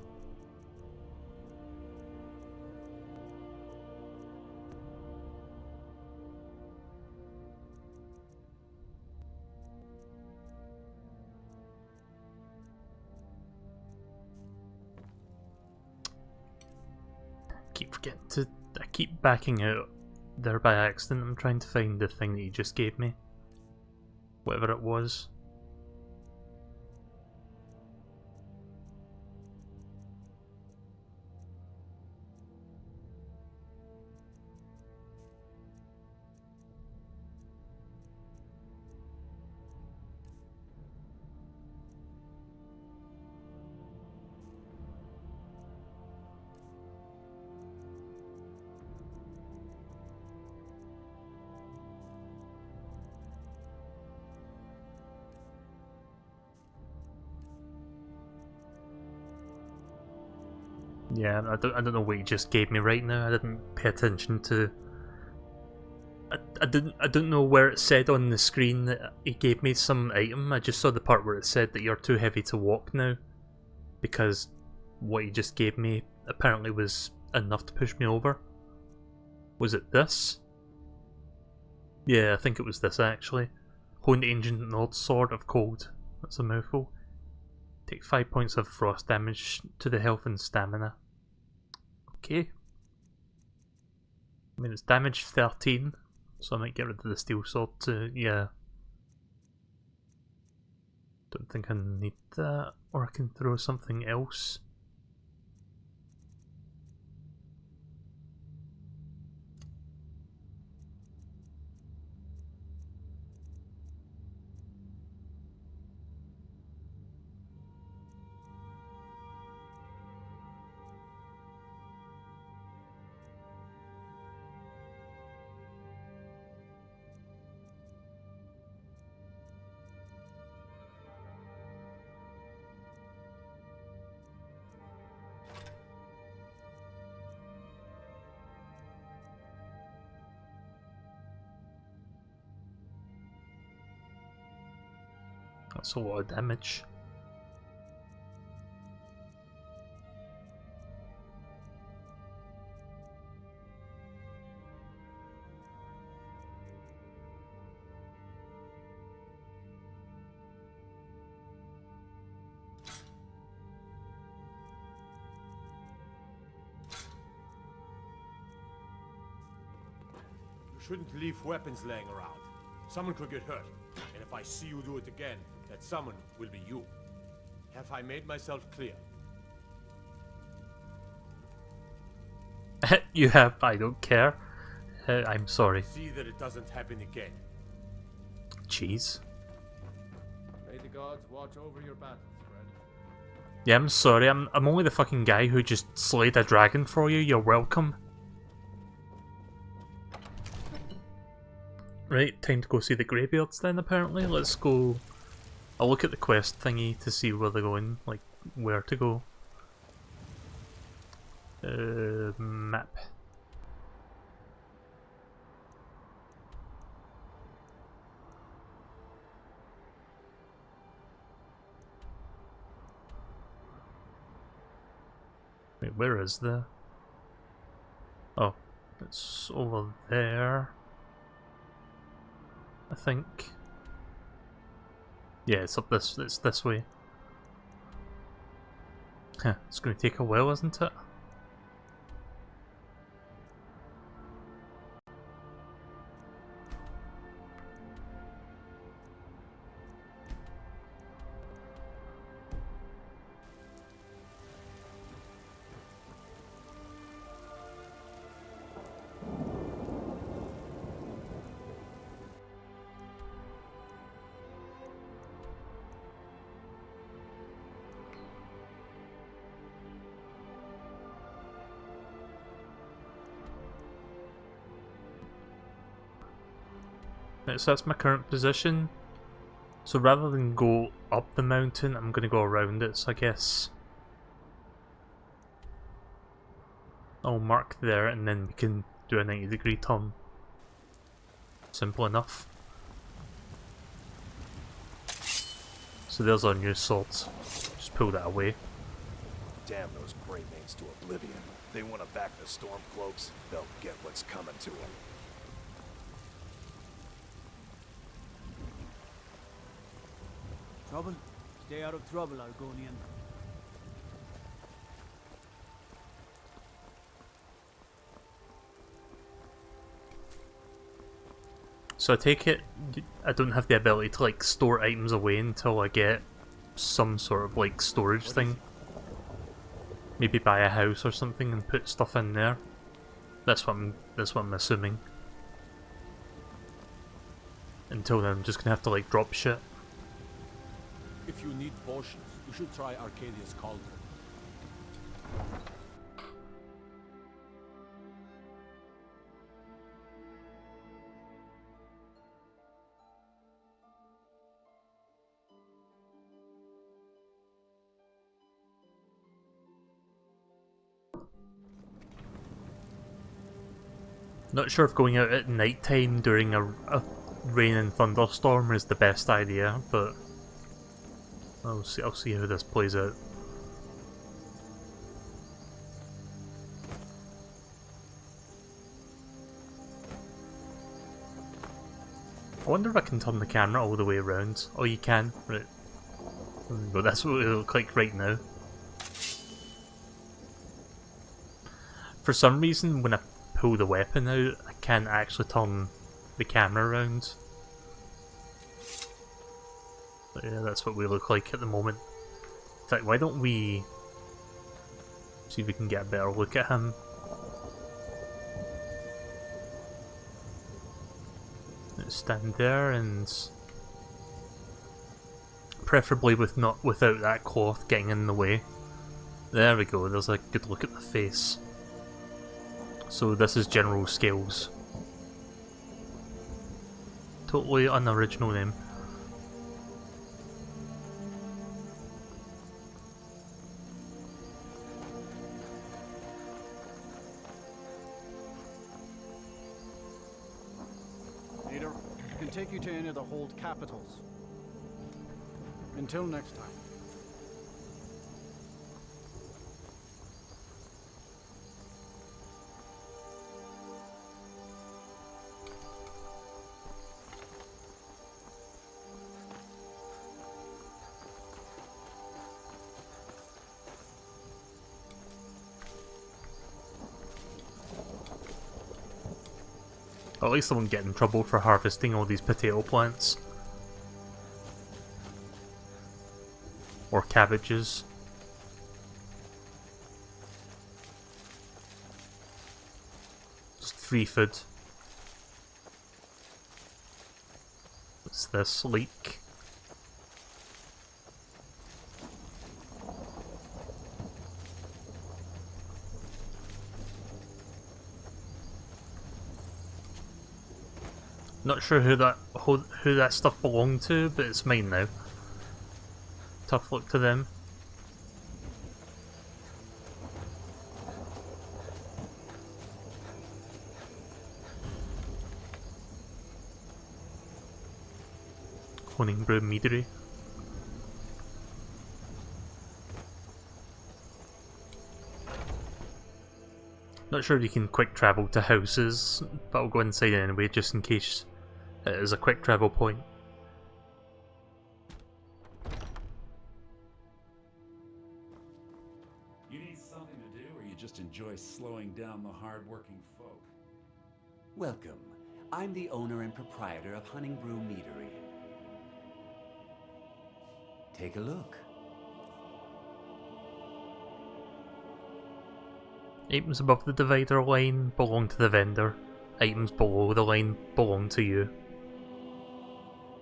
I keep backing out there by accident. I'm trying to find the thing that you just gave me. Whatever it was. Yeah, I don't know what he just gave me right now. I didn't pay attention to. I don't know where it said on the screen that he gave me some item. I just saw the part where it said that you're too heavy to walk now, because what he just gave me apparently was enough to push me over. Was it this? Yeah, I think it was this actually. Honed Ancient Nord Sword of Cold. That's a mouthful. Take 5 points of frost damage to the health and stamina. Okay. I mean, it's damage 13, so I might get rid of the steel sword to, yeah. Don't think I need that, or I can throw something else. That's a lot of damage. You shouldn't leave weapons laying around. Someone could get hurt, and if I see you do it again, that someone will be you. Have I made myself clear? You have, I don't care. I'm sorry. See that it doesn't happen again. Jeez. May the gods watch over your battles, friend. Yeah, I'm sorry, I'm only the fucking guy who just slayed a dragon for you, you're welcome. Right, time to go see the graveyards then apparently. Let's go. I'll look at the quest thingy to see where they're going, like where to go. Map. Wait, where is the... Oh, it's over there. I think. Yeah, it's up this. It's this way. Huh, it's going to take a while, isn't it? Right, so that's my current position. So rather than go up the mountain, I'm going to go around it, so I guess I'll mark there and then we can do a 90-degree turn. Simple enough. So there's our new swords. Just pull that away. Damn those Greymanes to oblivion. They want to back the Stormcloaks, they'll get what's coming to them. Trouble? Stay out of trouble, Argonian. So I take it I don't have the ability to like store items away until I get some sort of like storage thing. Maybe buy a house or something and put stuff in there. That's what I'm assuming. Until then I'm just gonna have to like drop shit. If you need potions, you should try Arcadia's Cauldron. Not sure if going out at night time during a rain and thunderstorm is the best idea, but I'll see how this plays out. I wonder if I can turn the camera all the way around. Oh, you can? Right. But that's what it looks like right now. For some reason, when I pull the weapon out, I can't actually turn the camera around. But yeah, that's what we look like at the moment. In fact, why don't we see if we can get a better look at him? Let's stand there and preferably without that cloth getting in the way. There we go, there's a good look at the face. So this is General Scales. Totally unoriginal name. Leader, I can take you to any of the hold capitals. Until next time. At least I won't get in trouble for harvesting all these potato plants. Or cabbages. Just free food. What's this? Leek. Not sure who that stuff belonged to, but it's mine now. Tough luck to them. Honing brew meadery. Not sure if you can quick travel to houses, but I'll go inside anyway just in case it is a quick travel point. You need something to do, or you just enjoy slowing down the hard-working folk? Welcome. I'm the owner and proprietor of Hunting Brew Meadery. Take a look. Items above the divider line belong to the vendor. Items below the line belong to you.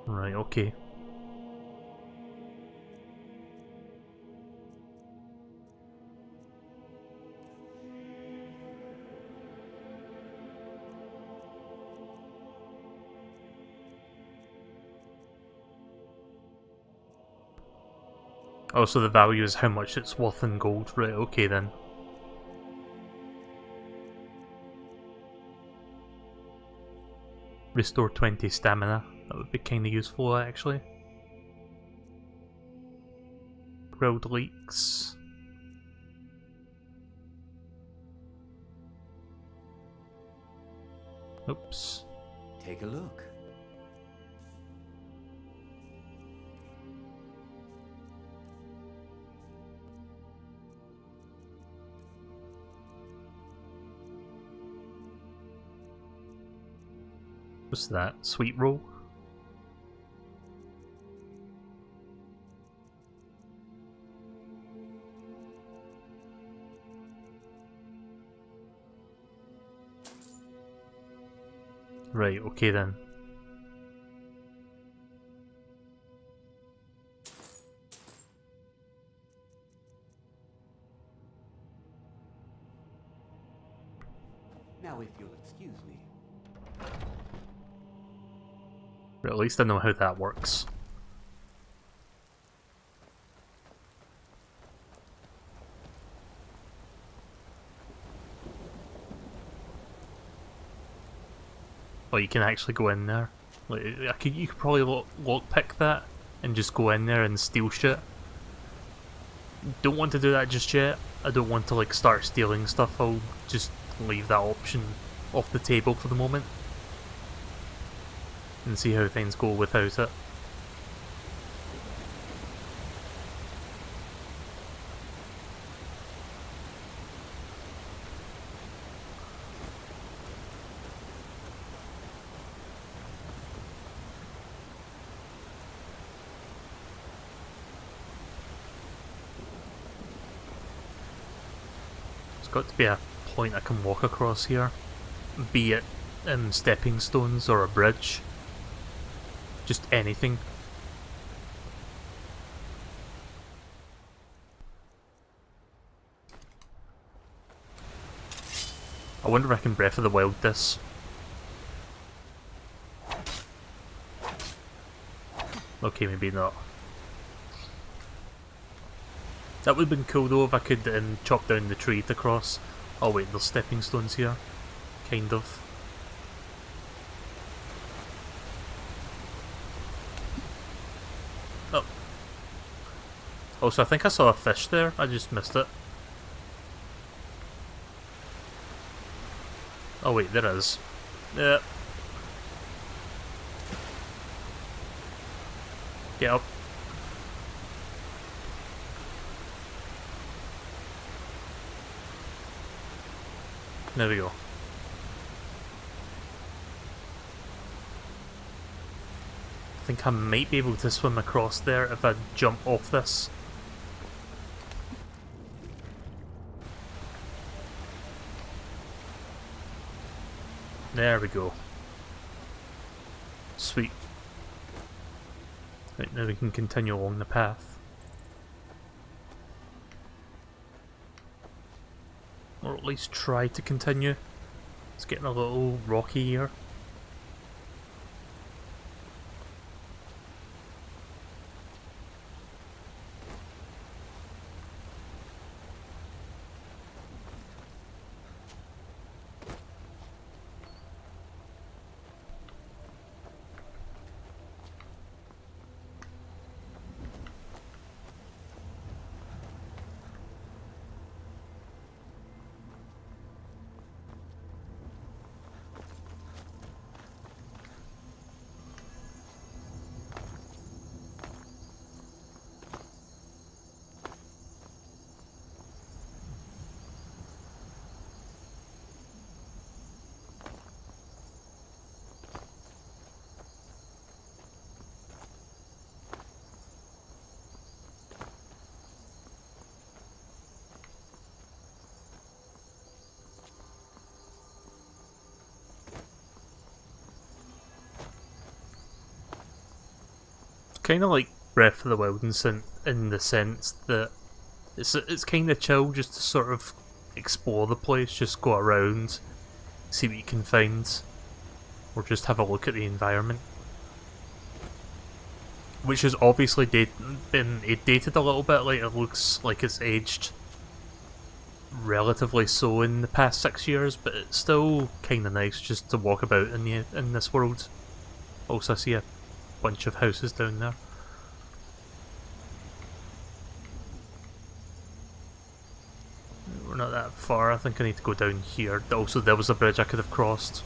Right, okay. Oh, so the value is how much it's worth in gold. Right, okay then. Restore 20 stamina. That would be kinda useful actually. Grilled leeks. Oops. Take a look. What's that? Sweet roll? Right, okay then. Now if you'll excuse me. But at least I know how that works. Oh, you can actually go in there. Like, you could probably lockpick that and just go in there and steal shit. Don't want to do that just yet. I don't want to like start stealing stuff. I'll just leave that option off the table for the moment and see how things go without it. There's got to be a point I can walk across here, be it stepping stones or a bridge. Just anything. I wonder if I can Breath of the Wild this. Okay, maybe not. That would have been cool though if I could chop down the tree to cross. Oh wait, there's stepping stones here. Kind of. Also, I think I saw a fish there. I just missed it. Oh wait, there is. Yeah. Get up. There we go. I think I might be able to swim across there if I jump off this. There we go. Sweet. Right, now we can continue along the path. Or at least try to continue. It's getting a little rocky here. Kind of like Breath of the Wild in the sense that it's kind of chill just to sort of explore the place, just go around, see what you can find, or just have a look at the environment. Which has obviously been dated a little bit, like it looks like it's aged relatively so in the past 6 years, but it's still kind of nice just to walk about in this world. Also, I see a bunch of houses down there. We're not that far. I think I need to go down here. Also, there was a bridge I could have crossed.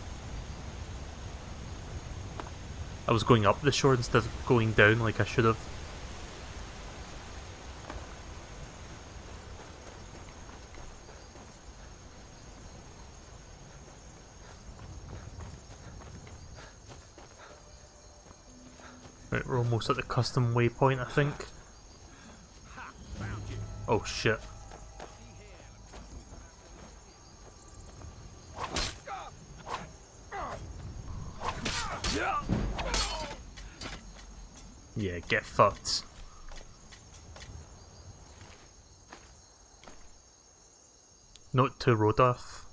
I was going up the shore instead of going down like I should have. Right, we're almost at the custom waypoint, I think. Oh shit. Yeah, get fucked. Note to Rodolph.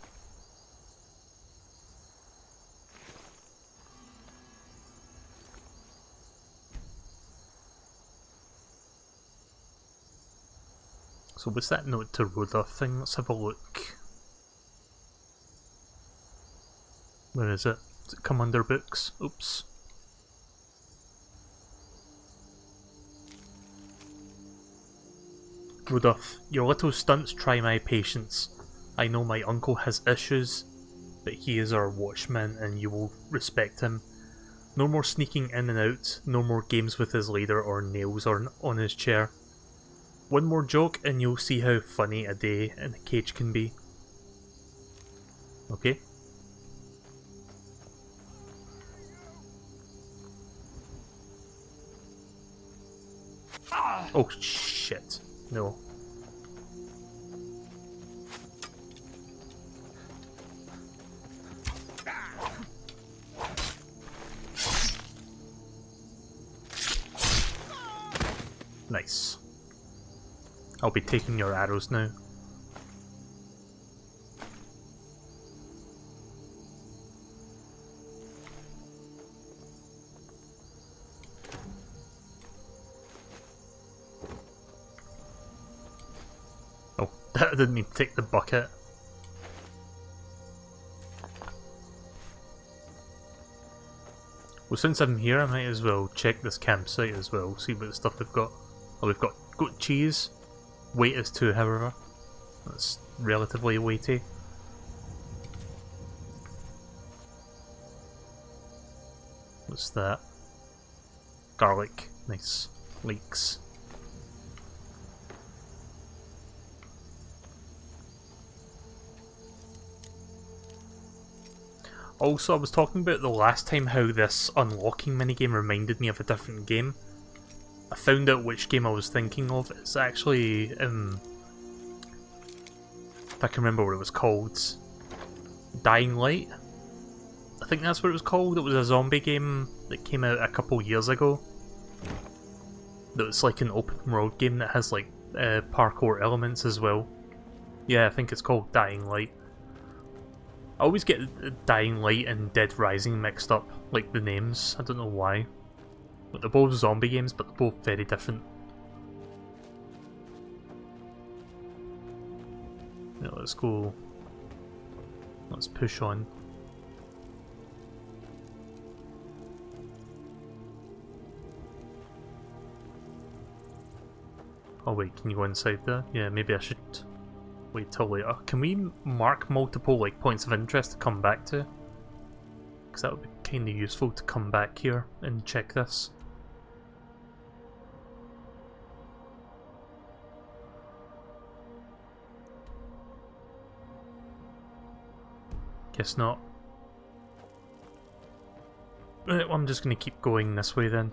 So what's that note to Rodolph thing? Let's have a look. Where is it? Does it come under books? Oops. Rodolph, your little stunts try my patience. I know my uncle has issues, but he is our watchman and you will respect him. No more sneaking in and out, no more games with his leader or nails on his chair. One more joke and you'll see how funny a day in a cage can be. Okay. Oh shit. No. Nice. I'll be taking your arrows now. Oh, I didn't mean to take the bucket. Well, since I'm here, I might as well check this campsite as well, see what stuff we've got. Oh, we've got goat cheese. Weight is 2, however. That's relatively weighty. What's that? Garlic. Nice. Leeks. Also, I was talking about the last time how this unlocking minigame reminded me of a different game. I found out which game I was thinking of. It's actually, if I can remember what it was called, Dying Light? I think that's what it was called. It was a zombie game that came out a couple years ago. That's like an open world game that has like parkour elements as well. Yeah, I think it's called Dying Light. I always get Dying Light and Dead Rising mixed up, like the names. I don't know why. But they're both zombie games, but they're both very different. Yeah, let's go. Let's push on. Oh wait, can you go inside there? Yeah, maybe I should wait till later. Can we mark multiple like points of interest to come back to? Because that would be kind of useful to come back here and check this. Guess not. Right, well, I'm just going to keep going this way then.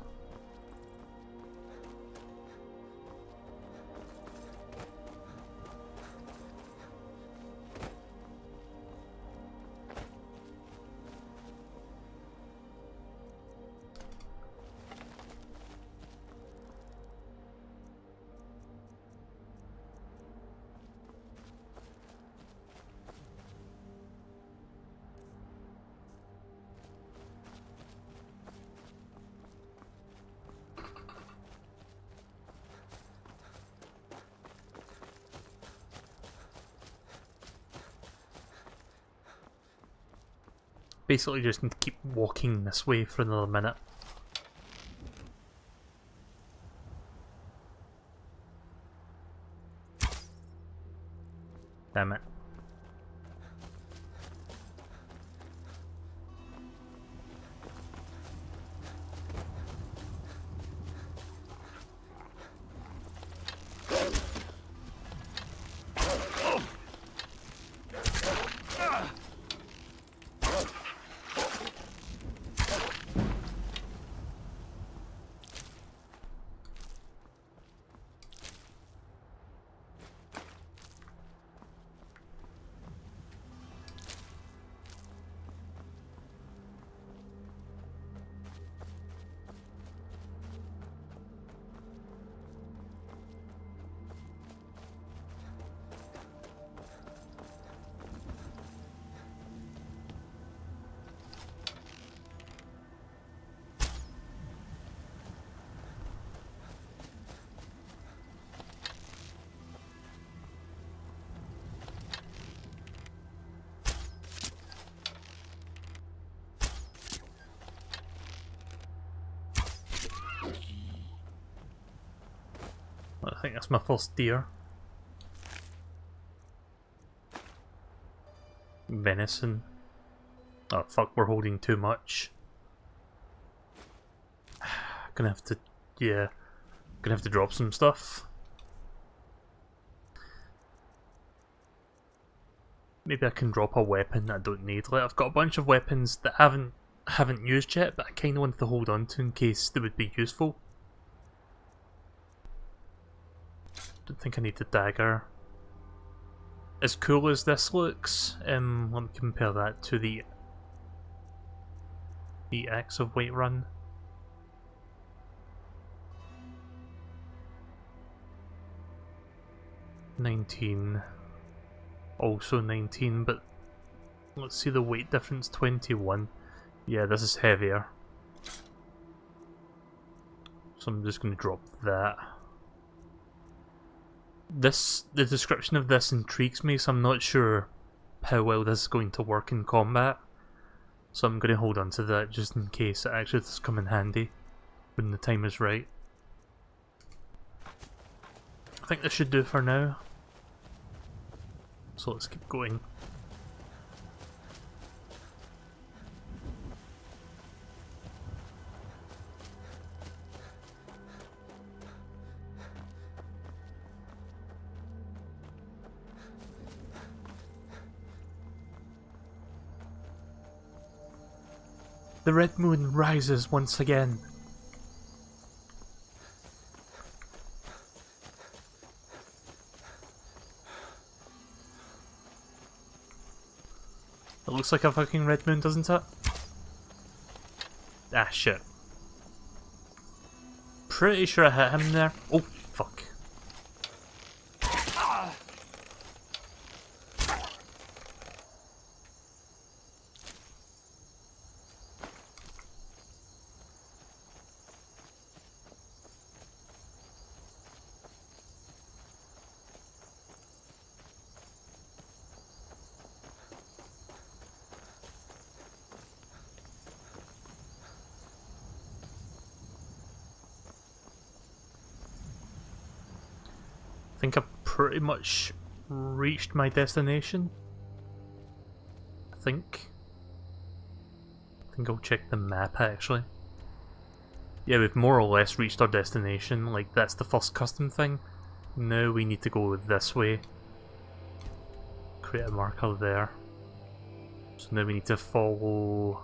Basically just need to keep walking this way for another minute. Damn it. I think that's my first deer. Venison. Oh fuck, we're holding too much. Gonna have to, yeah, gonna have to drop some stuff. Maybe I can drop a weapon that I don't need. Like, I've got a bunch of weapons that I haven't used yet, but I kinda wanted to hold on to in case they would be useful. Don't think I need the dagger. As cool as this looks, let me compare that to the Axe of Whiterun. $19. Also 19, but let's see the weight difference, 21. Yeah, this is heavier. So I'm just going to drop that. The description of this intrigues me, so I'm not sure how well this is going to work in combat. So I'm going to hold on to that just in case it actually does come in handy when the time is right. think this should do for now. So let's keep going. The red moon rises once again. It looks like a fucking red moon, doesn't it? Ah, shit. Pretty sure I hit him there. Oh, fuck. I think I've pretty much reached my destination. I think I'll check the map actually. Yeah, we've more or less reached our destination, like that's the first custom thing. Now we need to go this way. Create a marker there. So now we need to follow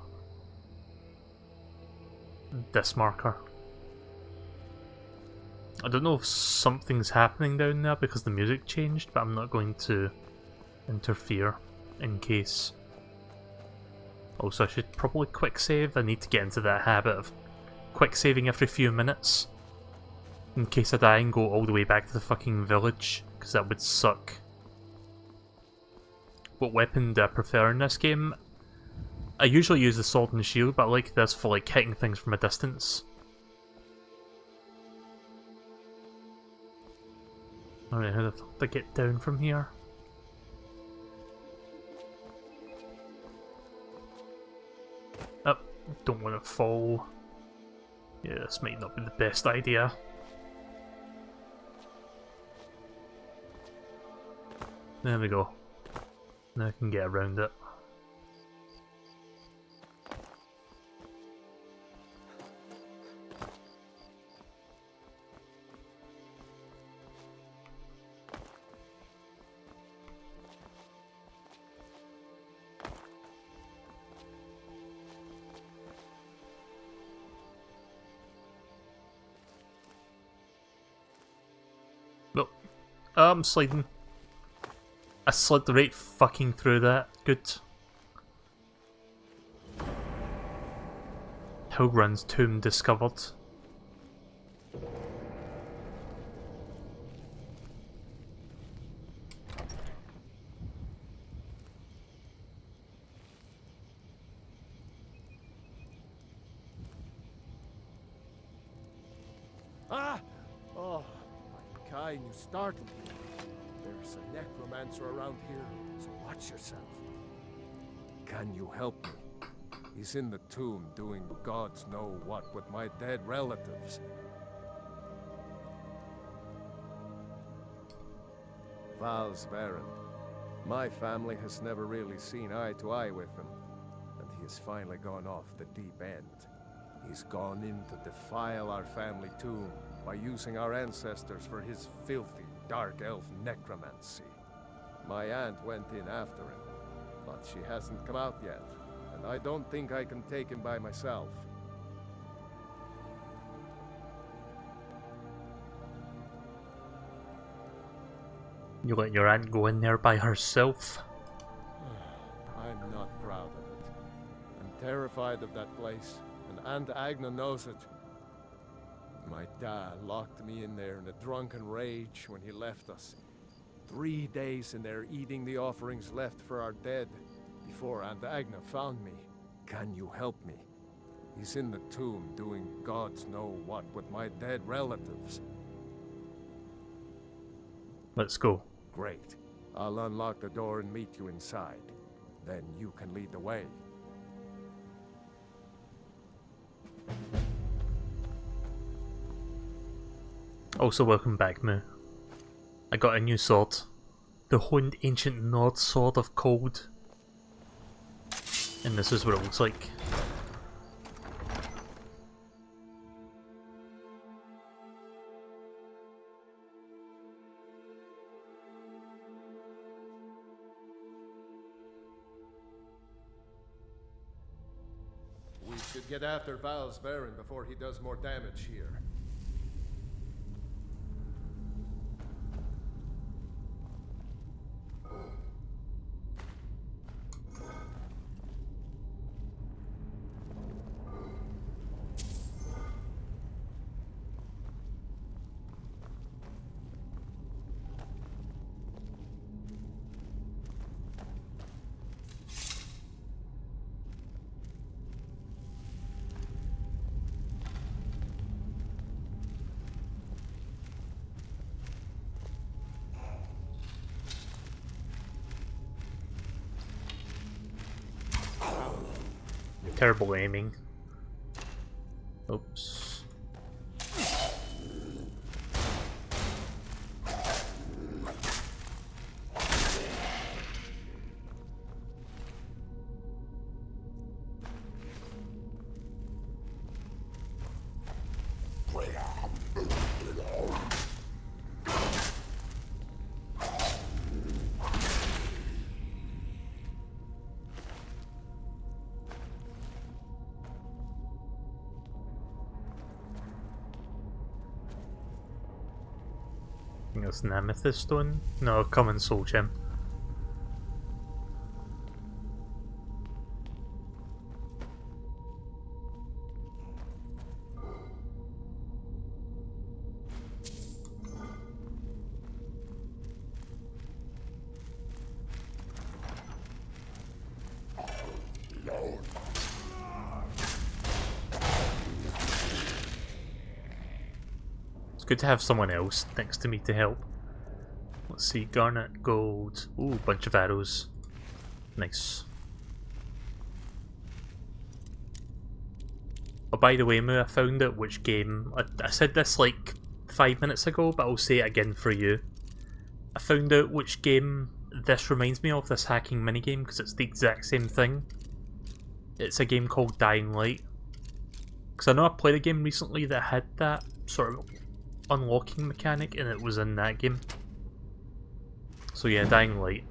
this marker. I don't know if something's happening down there because the music changed, but I'm not going to interfere in case. Also, I should probably quick save. I need to get into that habit of quick saving every few minutes in case I die and go all the way back to the fucking village, because that would suck. What weapon do I prefer in this game? I usually use the sword and shield, but I like this for like hitting things from a distance. Alright, how the fuck do I get down from here? Oh, don't want to fall. Yeah, this might not be the best idea. There we go. Now I can get around it. I'm sliding. I slid right fucking through that. Good. Hilgrun's tomb discovered. Ah! Oh, my kind, you startled me. There's a necromancer around here, so watch yourself. Can you help me? He's in the tomb doing gods know what with my dead relatives. Val's Baron. My family has never really seen eye to eye with him, and he has finally gone off the deep end. He's gone in to defile our family tomb by using our ancestors for his filthy, dark elf necromancy. My aunt went in after him, but she hasn't come out yet, and I don't think I can take him by myself. You let your aunt go in there by herself? I'm not proud of it. I'm terrified of that place, and Aunt Agna knows it. My dad locked me in there in a drunken rage when he left us. 3 days in there eating the offerings left for our dead before Aunt Agna found me. Can you help me? He's in the tomb doing gods know what with my dead relatives. Let's go. Great. I'll unlock the door and meet you inside. Then you can lead the way. Also, welcome back, Moo. I got a new sword. The honed ancient Nord sword of cold. And this is what it looks like. We should get after Val's Baron before he does more damage here. Terrible aiming. Oops. I think it's an amethyst stone? No, common soul gem. Good to have someone else next to me to help. Let's see, garnet, gold. Ooh, bunch of arrows. Nice. Oh, by the way, Moo, I found out which game. I said this like 5 minutes ago, but I'll say it again for you. I found out which game this reminds me of, this hacking minigame, because it's the exact same thing. It's a game called Dying Light. Because I know I played a game recently that had that sort of unlocking mechanic, and it was in that game. So yeah, Dying Light.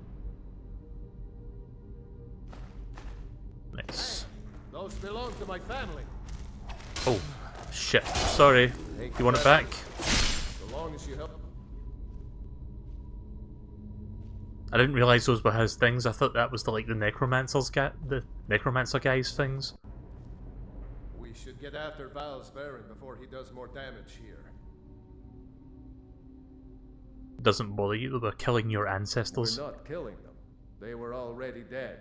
Nice. Those belong to my family. Oh, shit. Sorry. You want it back? So long as you help. I didn't realise those were his things. I thought that was the necromancer guy's things. We should get after Val's Baron before he does more damage here. Doesn't bother you that we're killing your ancestors? We're not killing them. They were already dead.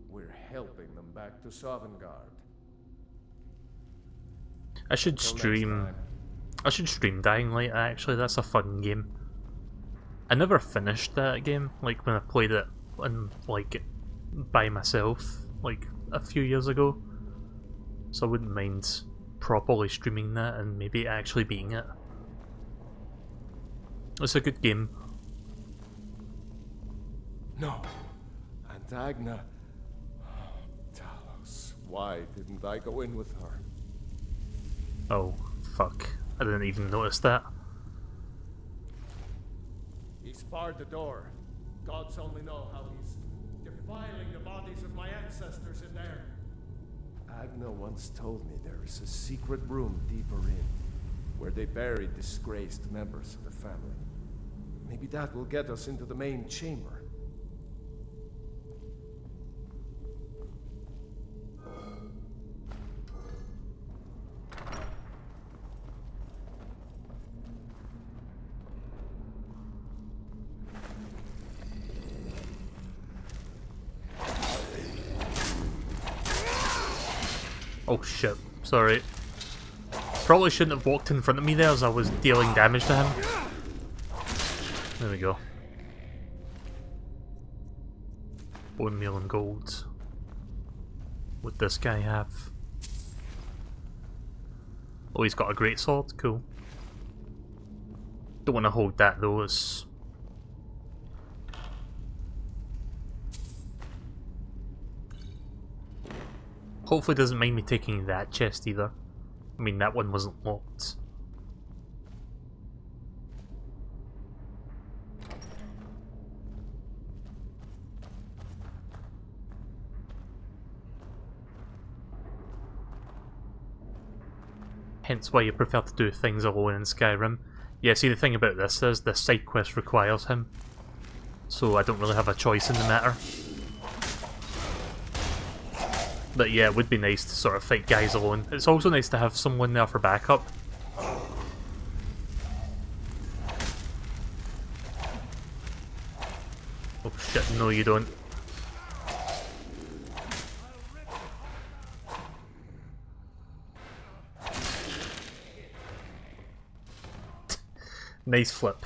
We're helping them back to Sovngarde. I should stream Dying Light, actually. That's a fun game. I never finished that game, like when I played it like by myself, like a few years ago. So I wouldn't mind properly streaming that and maybe actually beating it. It's a good game. No. And Agna. Talos. Why didn't I go in with her? Oh, fuck. I didn't even notice that. He's barred the door. Gods only know how he's defiling the bodies of my ancestors in there. Agna once told me there is a secret room deeper in, where they buried disgraced members of the family. Maybe that will get us into the main chamber. Oh shit, sorry. Probably shouldn't have walked in front of me there as I was dealing damage to him. There we go. Bone meal and gold. What this guy have? Oh, he's got a great sword, cool. Don't want to hold that though, it's Hopefully it doesn't mind me taking that chest either. I mean, that one wasn't locked. Hence why you prefer to do things alone in Skyrim. Yeah, see, the thing about this is this side quest requires him, so I don't really have a choice in the matter. But yeah, it would be nice to sort of fight guys alone. It's also nice to have someone there for backup. Oh shit, no you don't. Nice flip.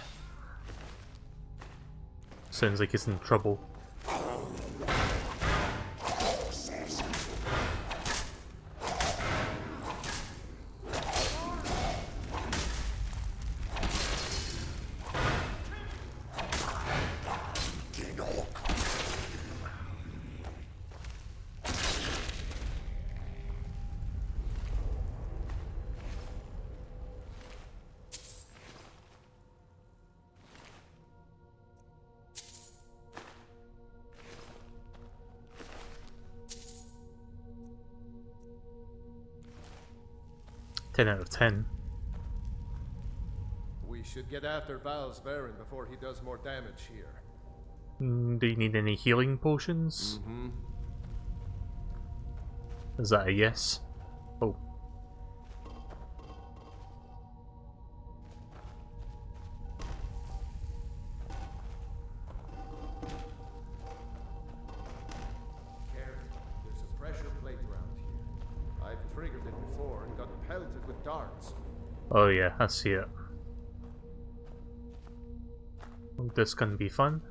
Sounds like he's in trouble. Ten out of 10. We should get after Val's Baron before he does more damage here. Do you need any healing potions? Mm-hmm. Is that a yes? Oh. Careful, there's a pressure plate around here. I've triggered it before and got pelted with darts. Oh yeah, I see it. Oh, this can be fun.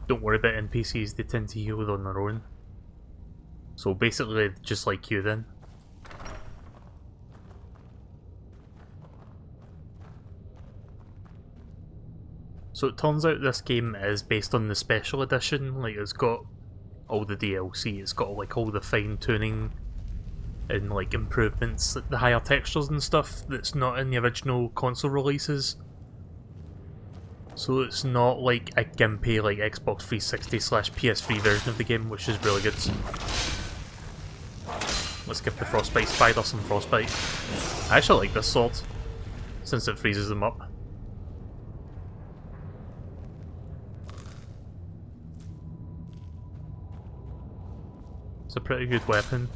Don't worry about NPCs, they tend to heal on their own. So basically, just like you then. So it turns out this game is based on the special edition, like it's got all the DLC, it's got like all the fine tuning and like improvements, like the higher textures and stuff that's not in the original console releases. So it's not like a gimpy like Xbox 360/PS3 version of the game, which is really good. Let's give the Frostbite Spider some Frostbite. I actually like this sword, since it freezes them up. It's a pretty good weapon.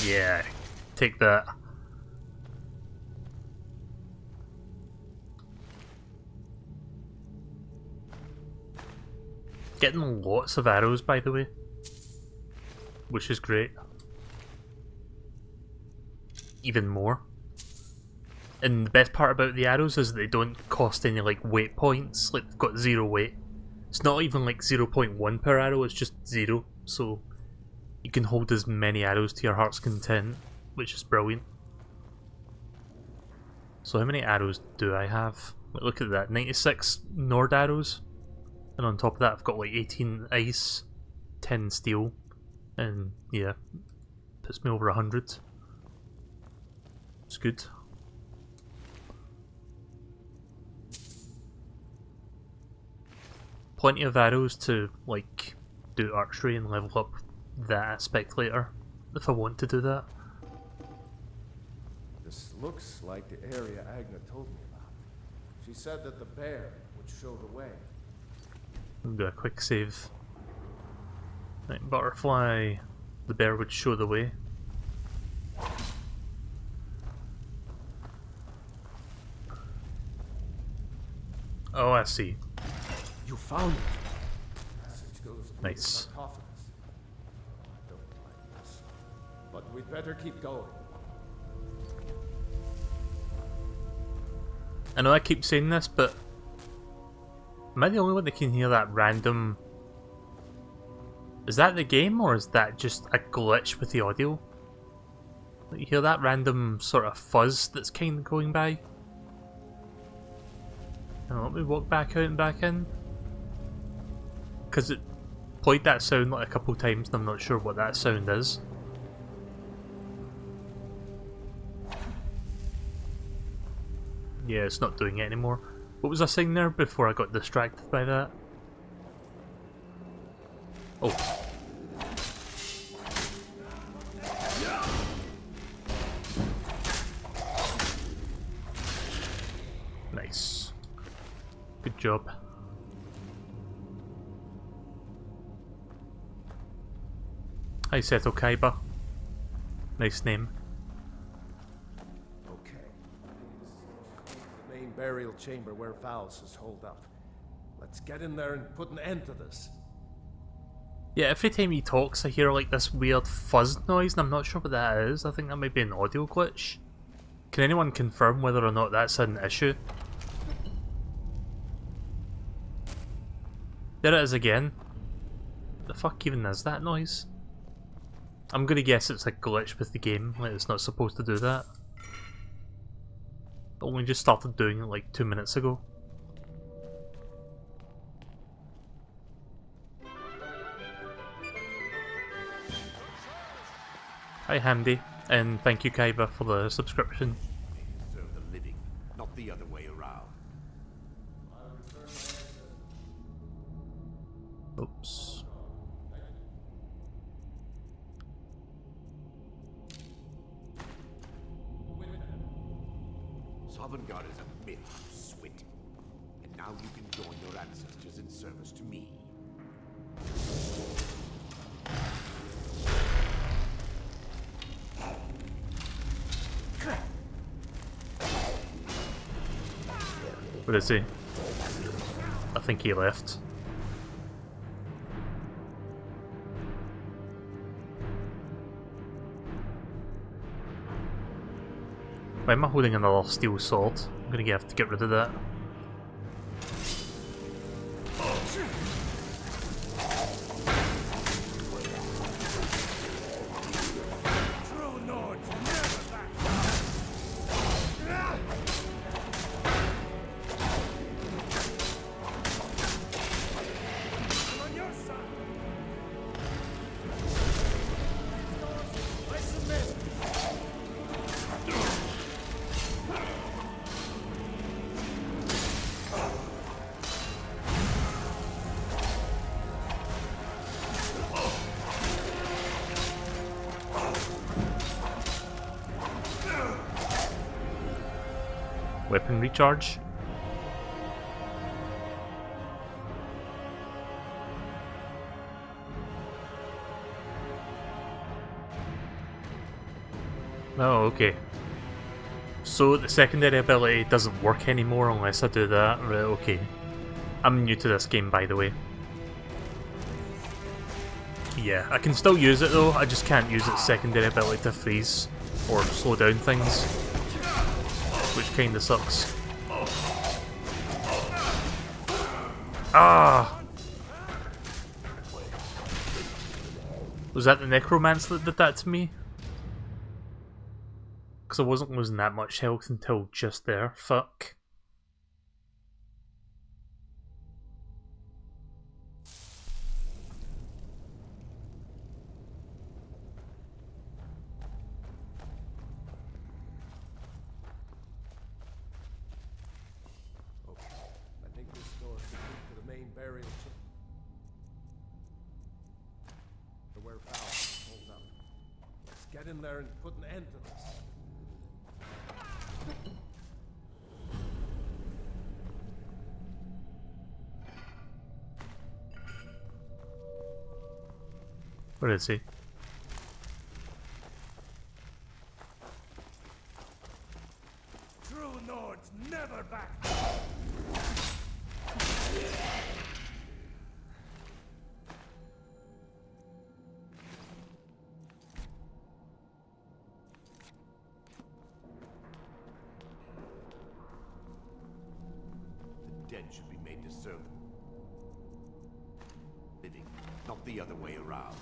Yeah, take that. Getting lots of arrows, by the way, which is great. Even more. And the best part about the arrows is they don't cost any like weight points, like they've got 0 weight. It's not even like 0.1 per arrow, it's just 0, so you can hold as many arrows to your heart's content, which is brilliant. So how many arrows do I have? Look at that, 96 Nord arrows. And on top of that I've got like 18 ice, 10 steel, and yeah, puts me over 100. It's good. Plenty of arrows to, like, do archery and level up that aspect later, if I want to do that. This looks like the area Agna told me about. She said that the bear would show the way. I'll do a quick save. Right, butterfly. The bear would show the way. Oh, I see. You found it. Message goes through Nice. the sarcophagus. I don't like this, but we'd better keep going. I know I keep saying this, but am I the only one that can hear that random... Is that the game, or is that just a glitch with the audio? Like, you hear that random sort of fuzz that's kind of going by? Now, let me walk back out and back in. Because it played that sound like a couple times and I'm not sure what that sound is. Yeah, it's not doing it anymore. What was I saying there before I got distracted by that? Oh. Nice. Good job. Hi, Seto Kaiba. Nice name. Okay. The main burial chamber where Val's is holed up. Let's get in there and put an end to this. Yeah, every time he talks I hear like this weird fuzz noise and I'm not sure what that is. I think that might be an audio glitch. Can anyone confirm whether or not that's an issue? There it is again. What the fuck even is that noise? I'm gonna guess it's a glitch with the game, like it's not supposed to do that. I only just started doing it like 2 minutes ago. Hi Hamdi, and thank you Kaiba for the subscription. Serve the living, not the other way around. Oops. Sovngarde is a myth, you swit. And now you can join your ancestors in service to me. What is he? I think he left. Why am I holding another steel sword? I'm gonna have to get rid of that. Weapon recharge. Oh, okay. So the secondary ability doesn't work anymore unless I do that. Right, okay. I'm new to this game, by the way. Yeah, I can still use it though, I just can't use its secondary ability to freeze or slow down things, which kinda sucks. Ah! Was that the necromancer that did that to me? Because I wasn't losing that much health until just there. Fuck. get in there and put an end to this. Where is he? True Nords never back. The dead should be made to serve them. Living, not the other way around.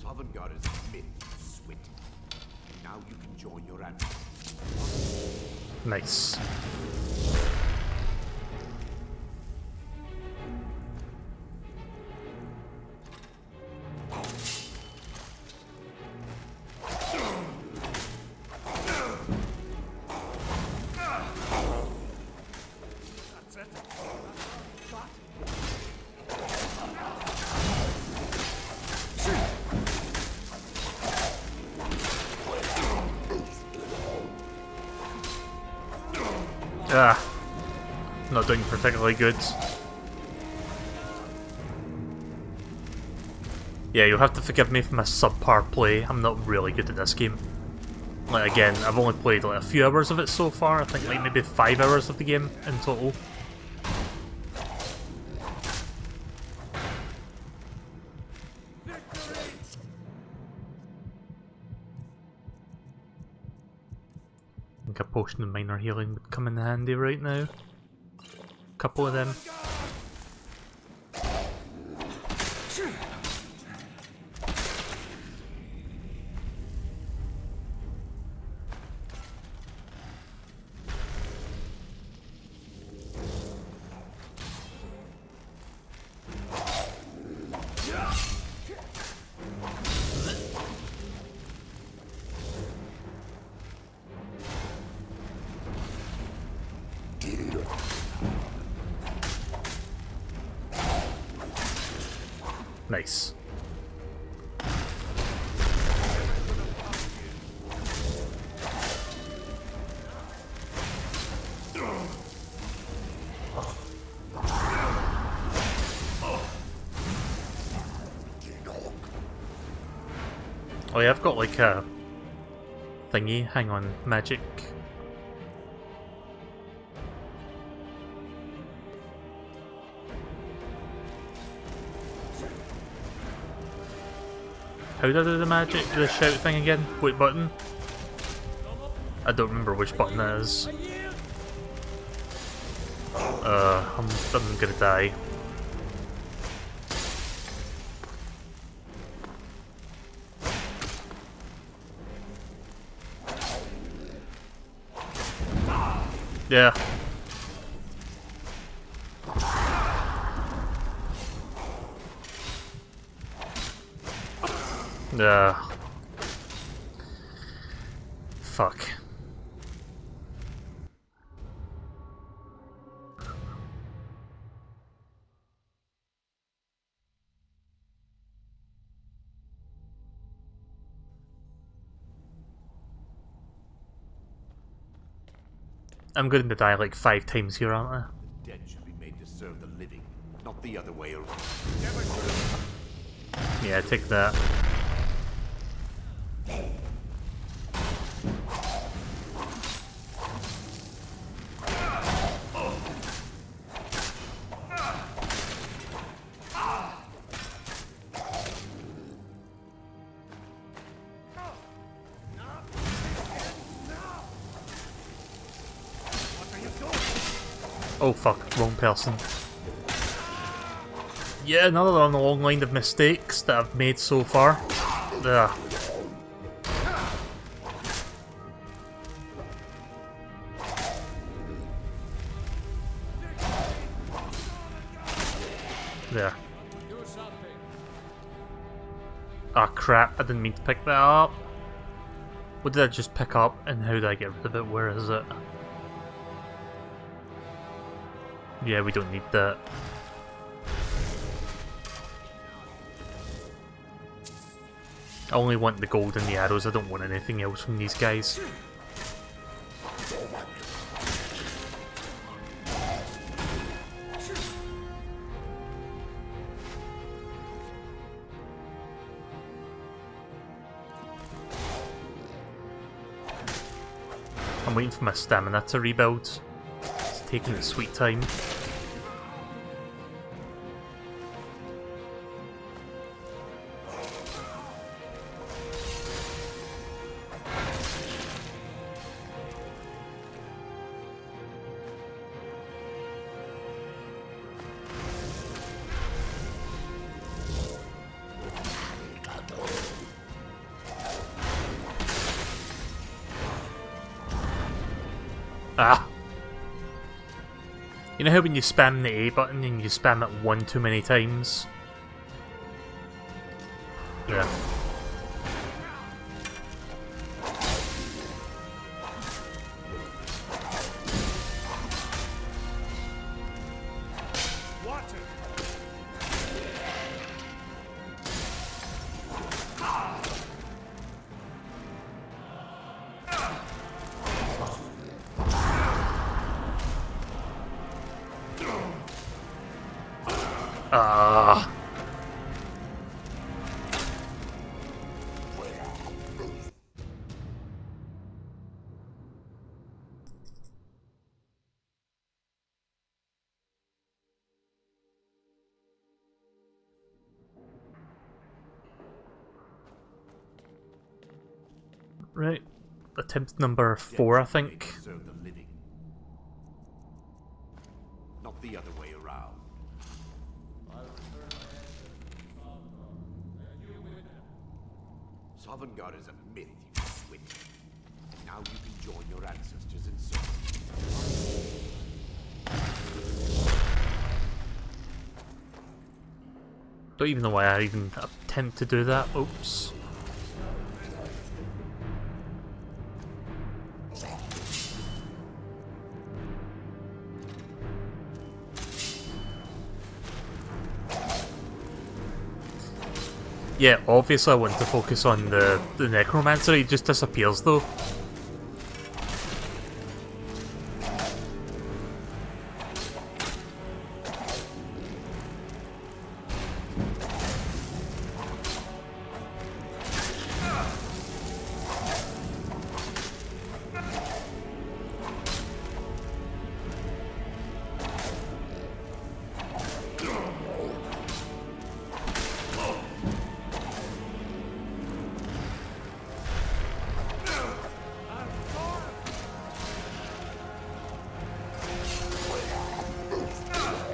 Sovngarde is admitted, Swit. And now you can join your ancestors. Nice. Ah, not doing particularly good. Yeah, you'll have to forgive me for my subpar play. I'm not really good at this game. Like, again, I've only played like a few hours of it so far. I think like maybe 5 hours of the game in total. I think a potion of minor healing would come in handy right now. A couple of them. Nice. Oh yeah, I've got like a thingy. Hang on, magic. How do I do the magic? The shout thing again? What button? I don't remember which button that is. I'm gonna die. Yeah. Fuck. I'm going to die like 5 times here, aren't I? The dead should be made to serve the living, not the other way around. Yeah, take that. Oh fuck, wrong person. Yeah, another on the long line of mistakes that I've made so far. Ugh. There. Ah crap, I didn't mean to pick that up. What did I just pick up and how did I get rid of it? Where is it? Yeah, we don't need that. I only want the gold and the arrows, I don't want anything else from these guys. I'm waiting for my stamina to rebuild. It's taking its sweet time. Ah! You know how when you spam the A button and you spam it one too many times? Yeah. Ah. Right. Attempt number 4, I think. Serve the living. Not the other way around. Sovngarde is a myth, you swit. Now you can join your ancestors in service. Don't even know why I even attempt to do that. Oops. Yeah, obviously I want to focus on the necromancer, he just disappears though.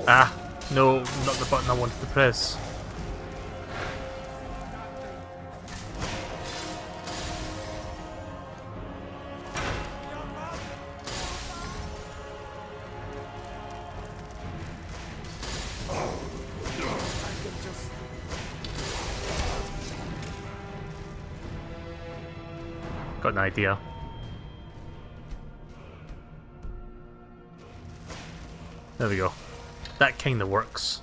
Ah, no, not the button I wanted to press. Got an idea. There we go. That kinda works.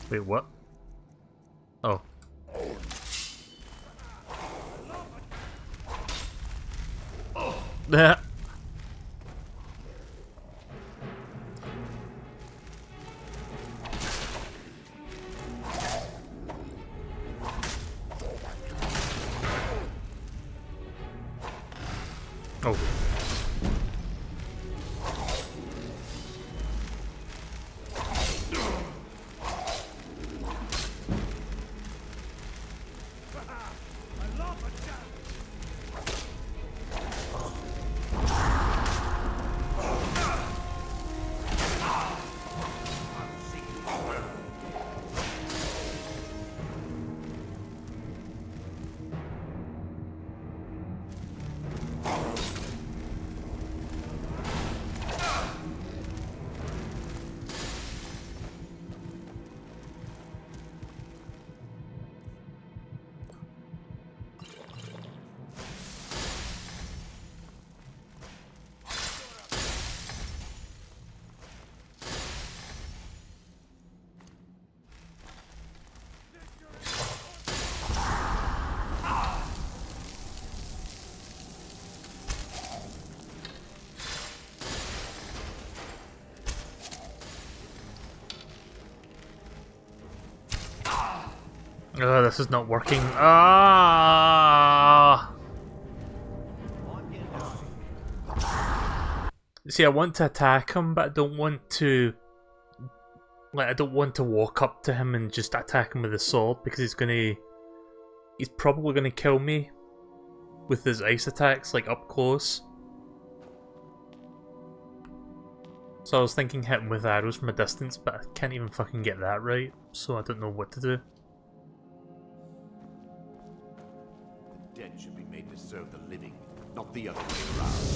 Wait, what? Oh. Nah. Oh. Oh, this is not working. Ah! See, I want to attack him, but I don't want to... Like, I don't want to walk up to him and just attack him with a sword, because he's gonna... He's probably gonna kill me with his ice attacks, like, up close. So I was thinking hit him with arrows from a distance, but I can't even fucking get that right, so I don't know what to do. The dead should be made to serve the living, not the other way around.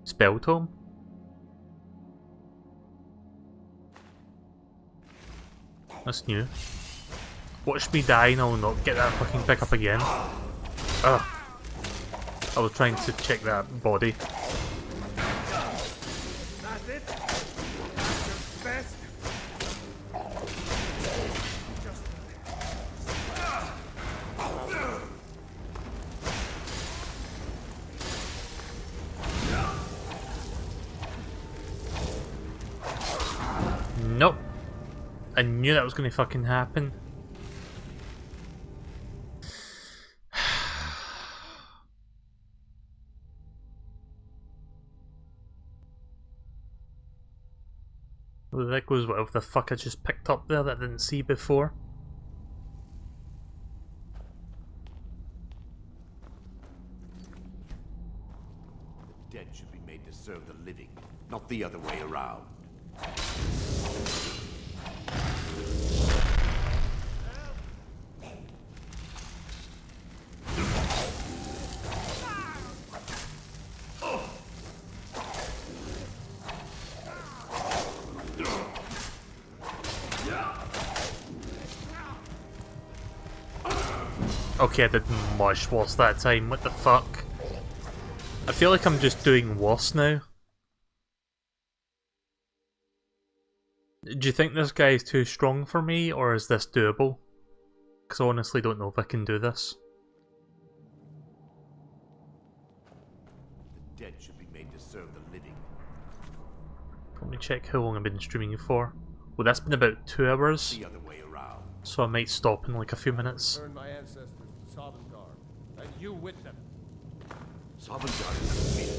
Spell tome? That's new. Watch me die and I'll not get that fucking pick up again. Ugh. I was trying to check that body. That's it. That's your best. Nope. I knew that was gonna fucking happen. Well, that goes whatever the fuck I just picked up there that I didn't see before. The dead should be made to serve the living, not the other way around. Okay, I did much worse that time, what the fuck? I feel like I'm just doing worse now. Do you think this guy is too strong for me, or is this doable? Because I honestly don't know if I can do this. The dead should be made to serve the living. Let me check how long I've been streaming for. Well, that's been about 2 hours. The other way around. So I might stop in like a few minutes. Turn my ancestors to Sovngarde, and you with them. Sovngarde is a myth.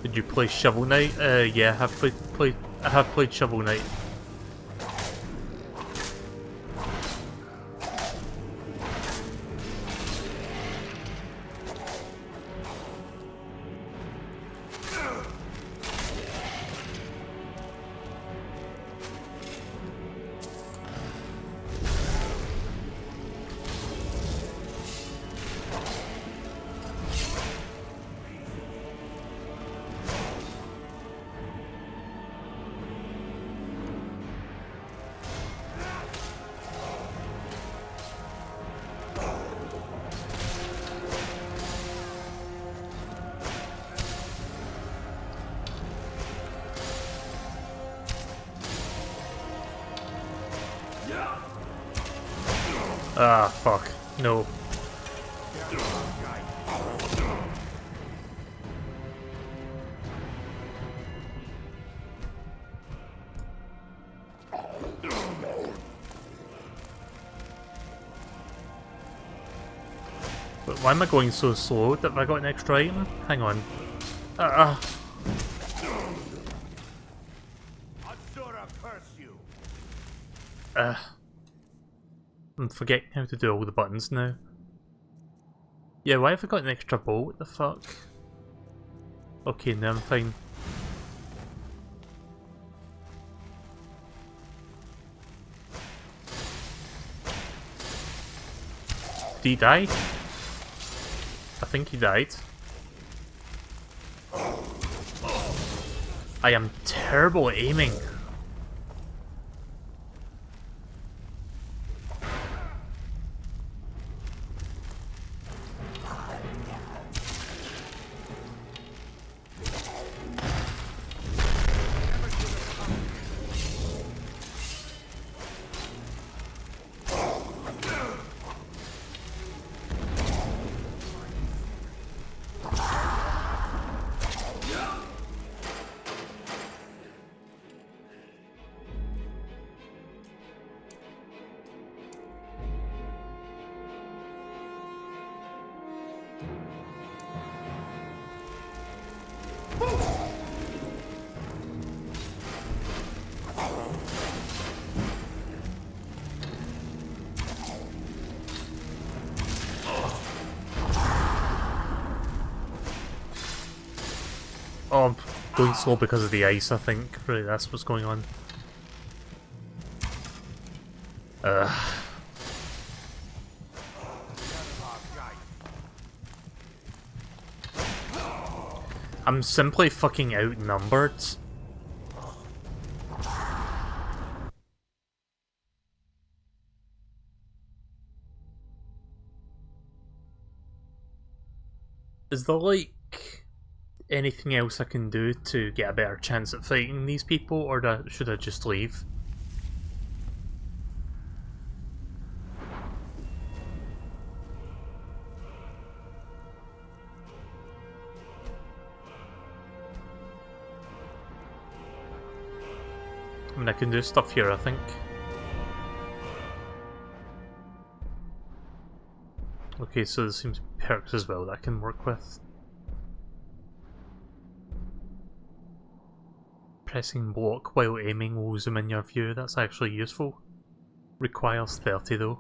Did you play Shovel Knight? Yeah, I have played Shovel Knight. Ah, fuck. No. But why am I going so slow? Have I got an extra item? Hang on. I'm forgetting how to do all the buttons now. Yeah, why have I got an extra bow? What the fuck? Okay, now I'm fine. Did he die? I think he died. I am terrible at aiming. Oh, I'm going slow because of the ice, I think. Really, that's what's going on. I'm simply fucking outnumbered. Is there, like, anything else I can do to get a better chance at fighting these people, or should I just leave? I mean, I can do stuff here, I think. Okay, so there seems perks as well that I can work with. Pressing block while aiming will zoom in your view, that's actually useful. Requires 30 though.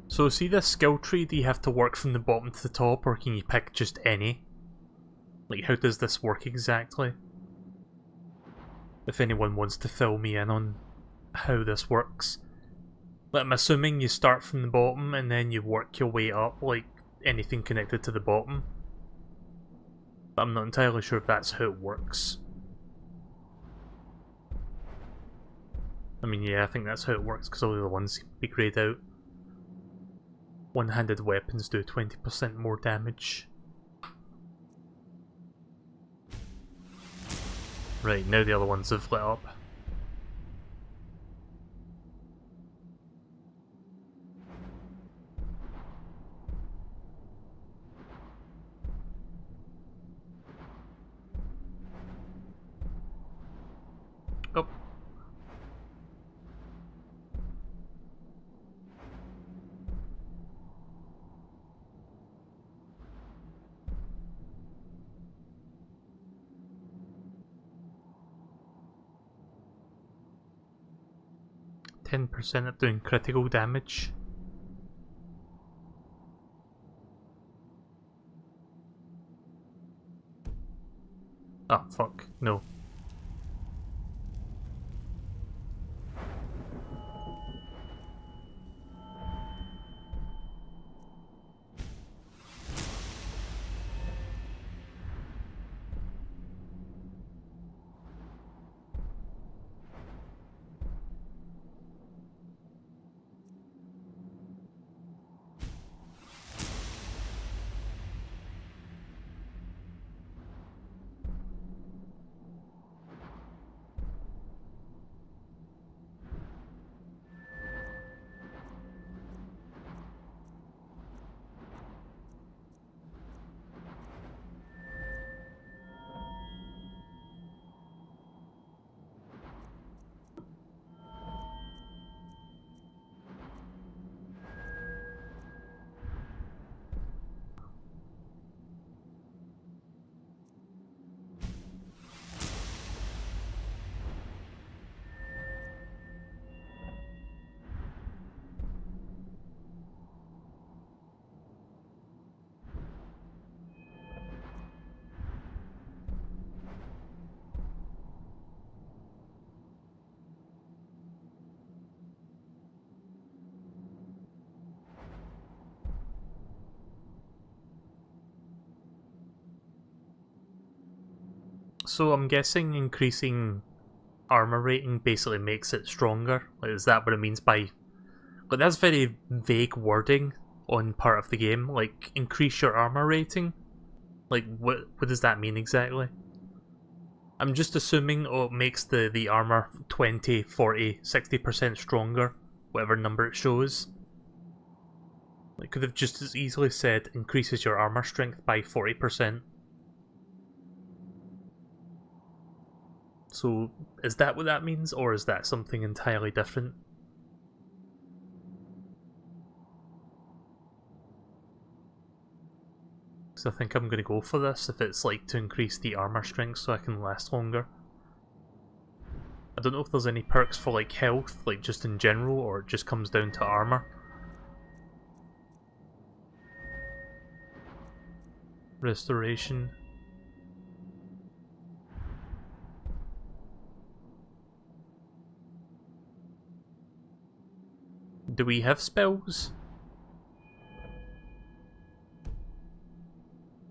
So see this skill tree, do you have to work from the bottom to the top, or can you pick just any? Like, how does this work exactly? If anyone wants to fill me in on how this works. But I'm assuming you start from the bottom and then you work your way up, like anything connected to the bottom. But I'm not entirely sure if that's how it works. I mean, yeah, I think that's how it works, because all the other ones seem to be greyed out. One-handed weapons do 20% more damage. Right, now the other ones have lit up. Oh. 10% at doing critical damage. Ah, fuck, no. So I'm guessing increasing armor rating basically makes it stronger. Like, is that what it means by... Like, that's very vague wording on part of the game. Like, increase your armor rating? Like, what does that mean exactly? I'm just assuming it makes the armor 20, 40, 60% stronger, whatever number it shows. It could have just as easily said increases your armor strength by 40%. So, is that what that means, or is that something entirely different? So I think I'm going to go for this if it's like to increase the armor strength so I can last longer. I don't know if there's any perks for like health, like just in general, or it just comes down to armor. Restoration. Do we have spells?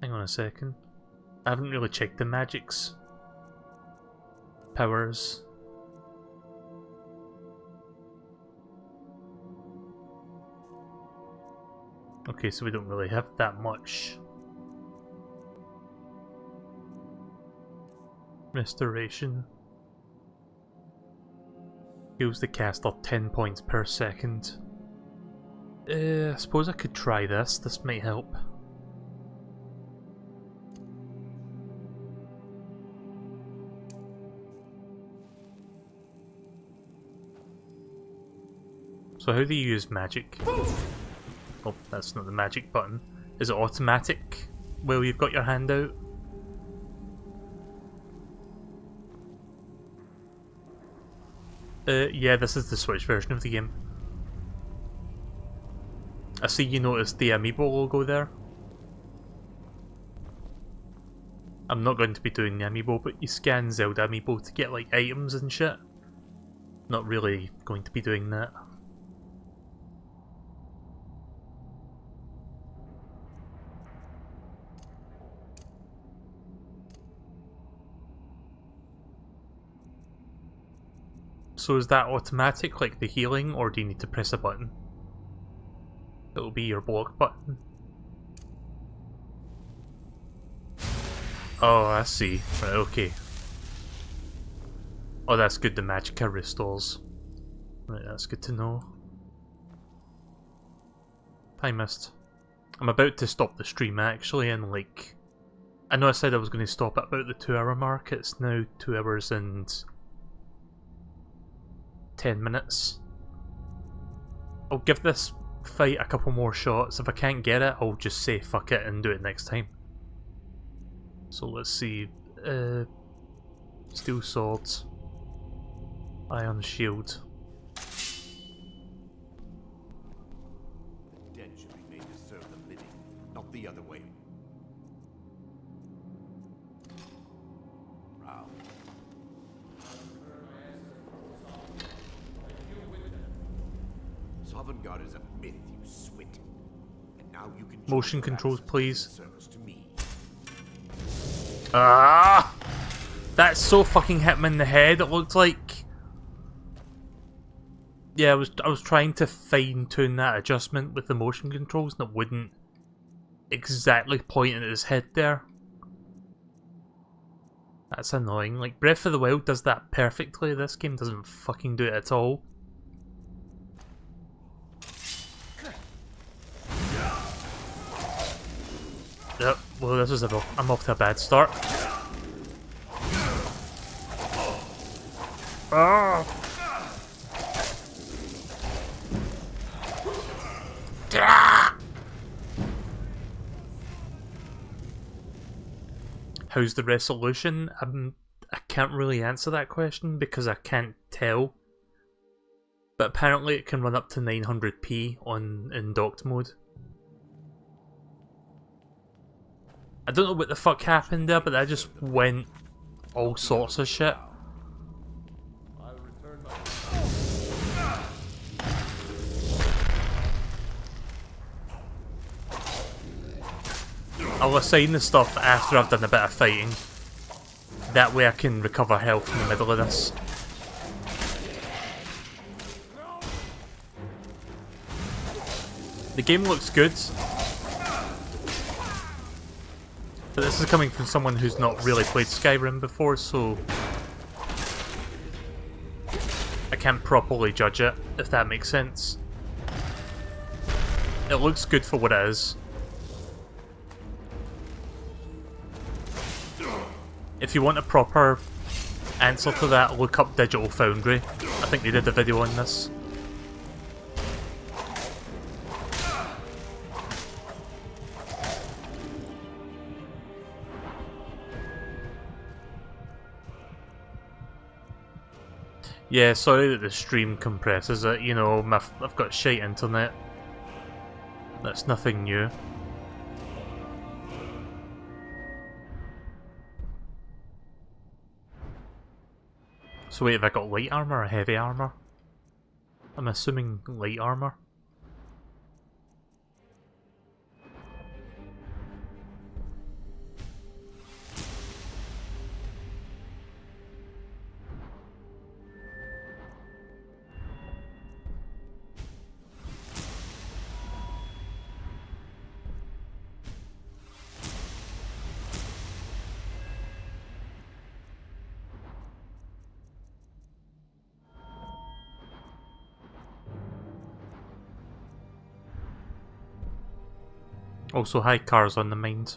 Hang on a second. I haven't really checked the magics. Powers. Okay, so we don't really have that much. Restoration. Heals the caster 10 points per second. I suppose I could try this. This might help. So how do you use magic? Oh, that's not the magic button. Is it automatic while you've got your hand out? Yeah, this is the Switch version of the game. I see you noticed the Amiibo logo there. I'm not going to be doing the Amiibo, but you scan Zelda Amiibo to get like items and shit. Not really going to be doing that. So is that automatic, like the healing, or do you need to press a button? It'll be your block button. Oh, I see. Right, okay. Oh, that's good, the Magicka restores. Right, that's good to know. Time missed. I'm about to stop the stream actually, and like... I know I said I was going to stop at about the 2-hour mark, it's now 2 hours and 10 minutes. I'll give this fight a couple more shots. If I can't get it, I'll just say fuck it and do it next time. So let's see. Steel swords. Iron shield. The dead should be made to serve the living, not the other way. Wow. Sovngarde is a myth, you swit. And now you can Motion controls, please. service to me. Ah! That so fucking hit me in the head. It looked like... Yeah, I was trying to fine-tune that adjustment with the motion controls and it wouldn't exactly point at his head there. That's annoying. Like, Breath of the Wild does that perfectly. This game doesn't fucking do it at all. Yep, well this is I'm off to a bad start. Ah! How's the resolution? I can't really answer that question because I can't tell. But apparently it can run up to 900p in docked mode. I don't know what the fuck happened there, but I just went all sorts of shit. I'll assign the stuff after I've done a bit of fighting. That way I can recover health in the middle of this. The game looks good, but this is coming from someone who's not really played Skyrim before, so I can't properly judge it, if that makes sense. It looks good for what it is. If you want a proper answer to that, look up Digital Foundry. I think they did a video on this. Yeah, sorry that the stream compresses it, you know, I've got shite internet. That's nothing new. So wait, have I got light armor or heavy armor? I'm assuming light armor. Also, high cars on the mind.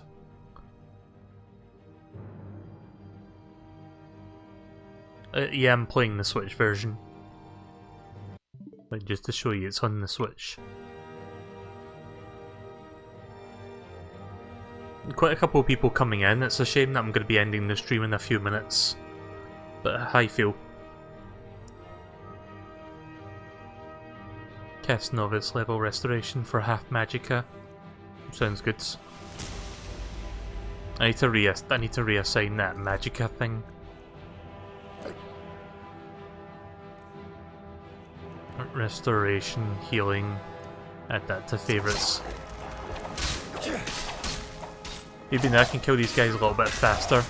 Yeah, I'm playing the Switch version. Like, just to show you, it's on the Switch. Quite a couple of people coming in. It's a shame that I'm going to be ending the stream in a few minutes. But how you feel? Cast Novice level restoration for half Magicka. Sounds good. I need to reassign that Magicka thing. Restoration, healing, add that to favourites. Maybe now I can kill these guys a little bit faster.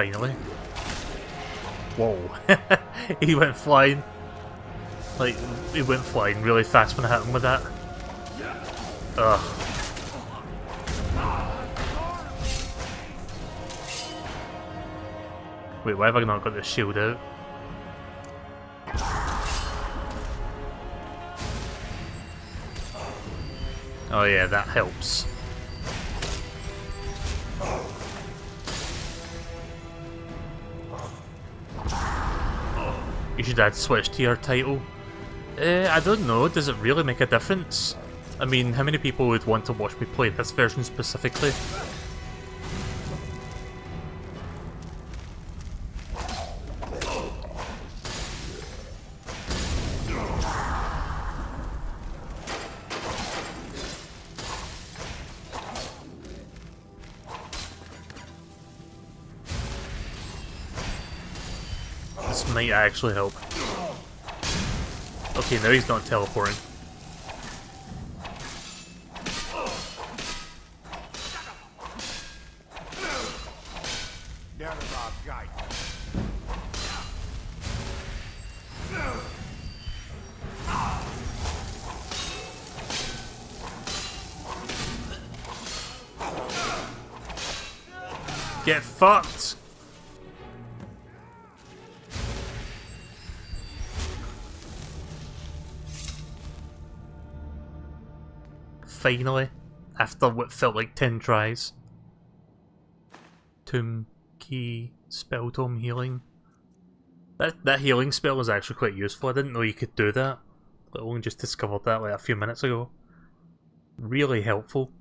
Finally. Whoa. He went flying. Like, he went flying really fast when I hit him with that. Ugh. Wait, why have I not got the shield out? Oh yeah, that helps. You should add Switch to your title. I don't know, does it really make a difference? I mean, how many people would want to watch me play this version specifically? This might actually help. Okay, now he's not teleporting. Get fucked! Finally, after what felt like 10 tries. Tomb Key Spell Tome Healing. That healing spell is actually quite useful. I didn't know you could do that. I only just discovered that like a few minutes ago. Really helpful.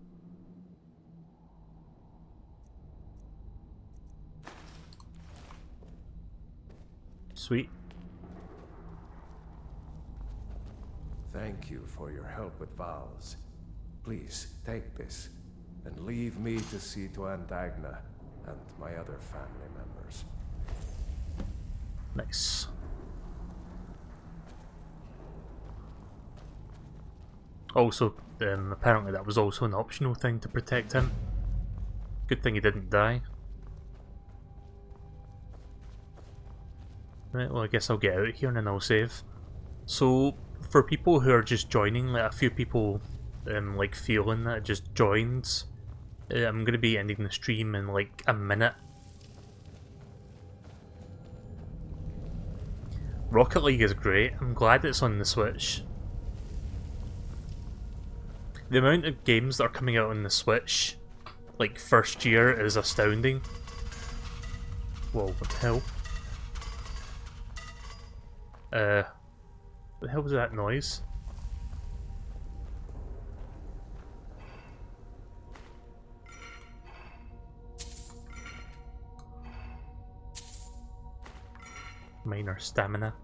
Sweet. Thank you for your help with Val's. Please, take this, and leave me to see to Andagna and my other family members. Nice. Also, apparently that was also an optional thing to protect him. Good thing he didn't die. Right, well I guess I'll get out of here and then I'll save. So, for people who are just joining, like a few people like feeling that just joined, I'm going to be ending the stream in like a minute. Rocket League is great. I'm glad it's on the Switch. The amount of games that are coming out on the Switch, like first year, is astounding. Whoa, what the hell? What the hell was that noise? Minor stamina.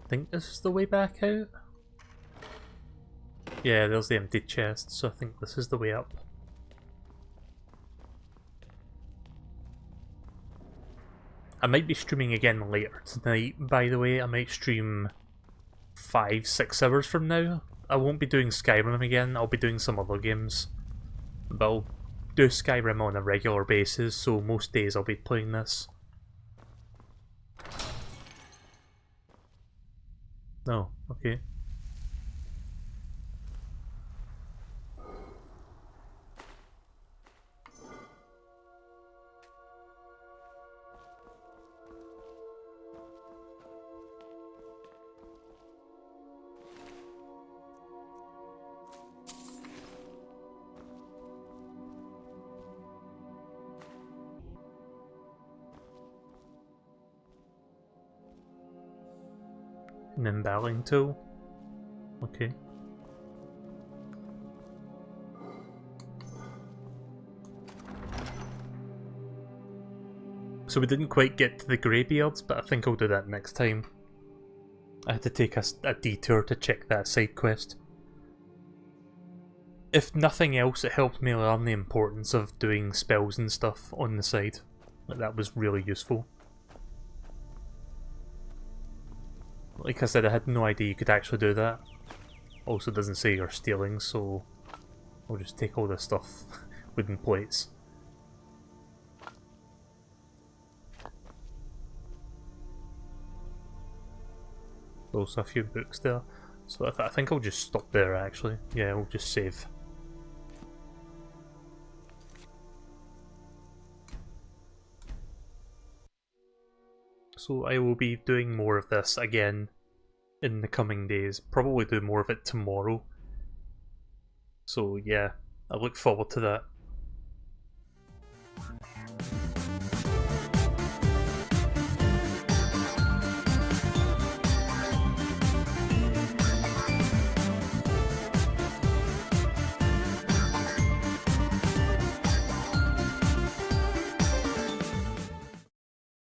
I think this is the way back out. Yeah, there's the empty chest, so I think this is the way up. I might be streaming again later tonight, by the way. I might stream 5-6 hours from now. I won't be doing Skyrim again, I'll be doing some other games. But I'll do Skyrim on a regular basis, so most days I'll be playing this. No, okay. An embalming tool. Okay. So we didn't quite get to the greybeards, but I think I'll do that next time. I had to take a detour to check that side quest. If nothing else, it helped me learn the importance of doing spells and stuff on the side. Like, that was really useful. Like I said, I had no idea you could actually do that. Also doesn't say you're stealing, so I'll just take all this stuff. Wooden plates. Also a few books there. So I think I'll just stop there actually. Yeah, I'll just save. So I will be doing more of this again in the coming days. Probably do more of it tomorrow. So yeah, I look forward to that.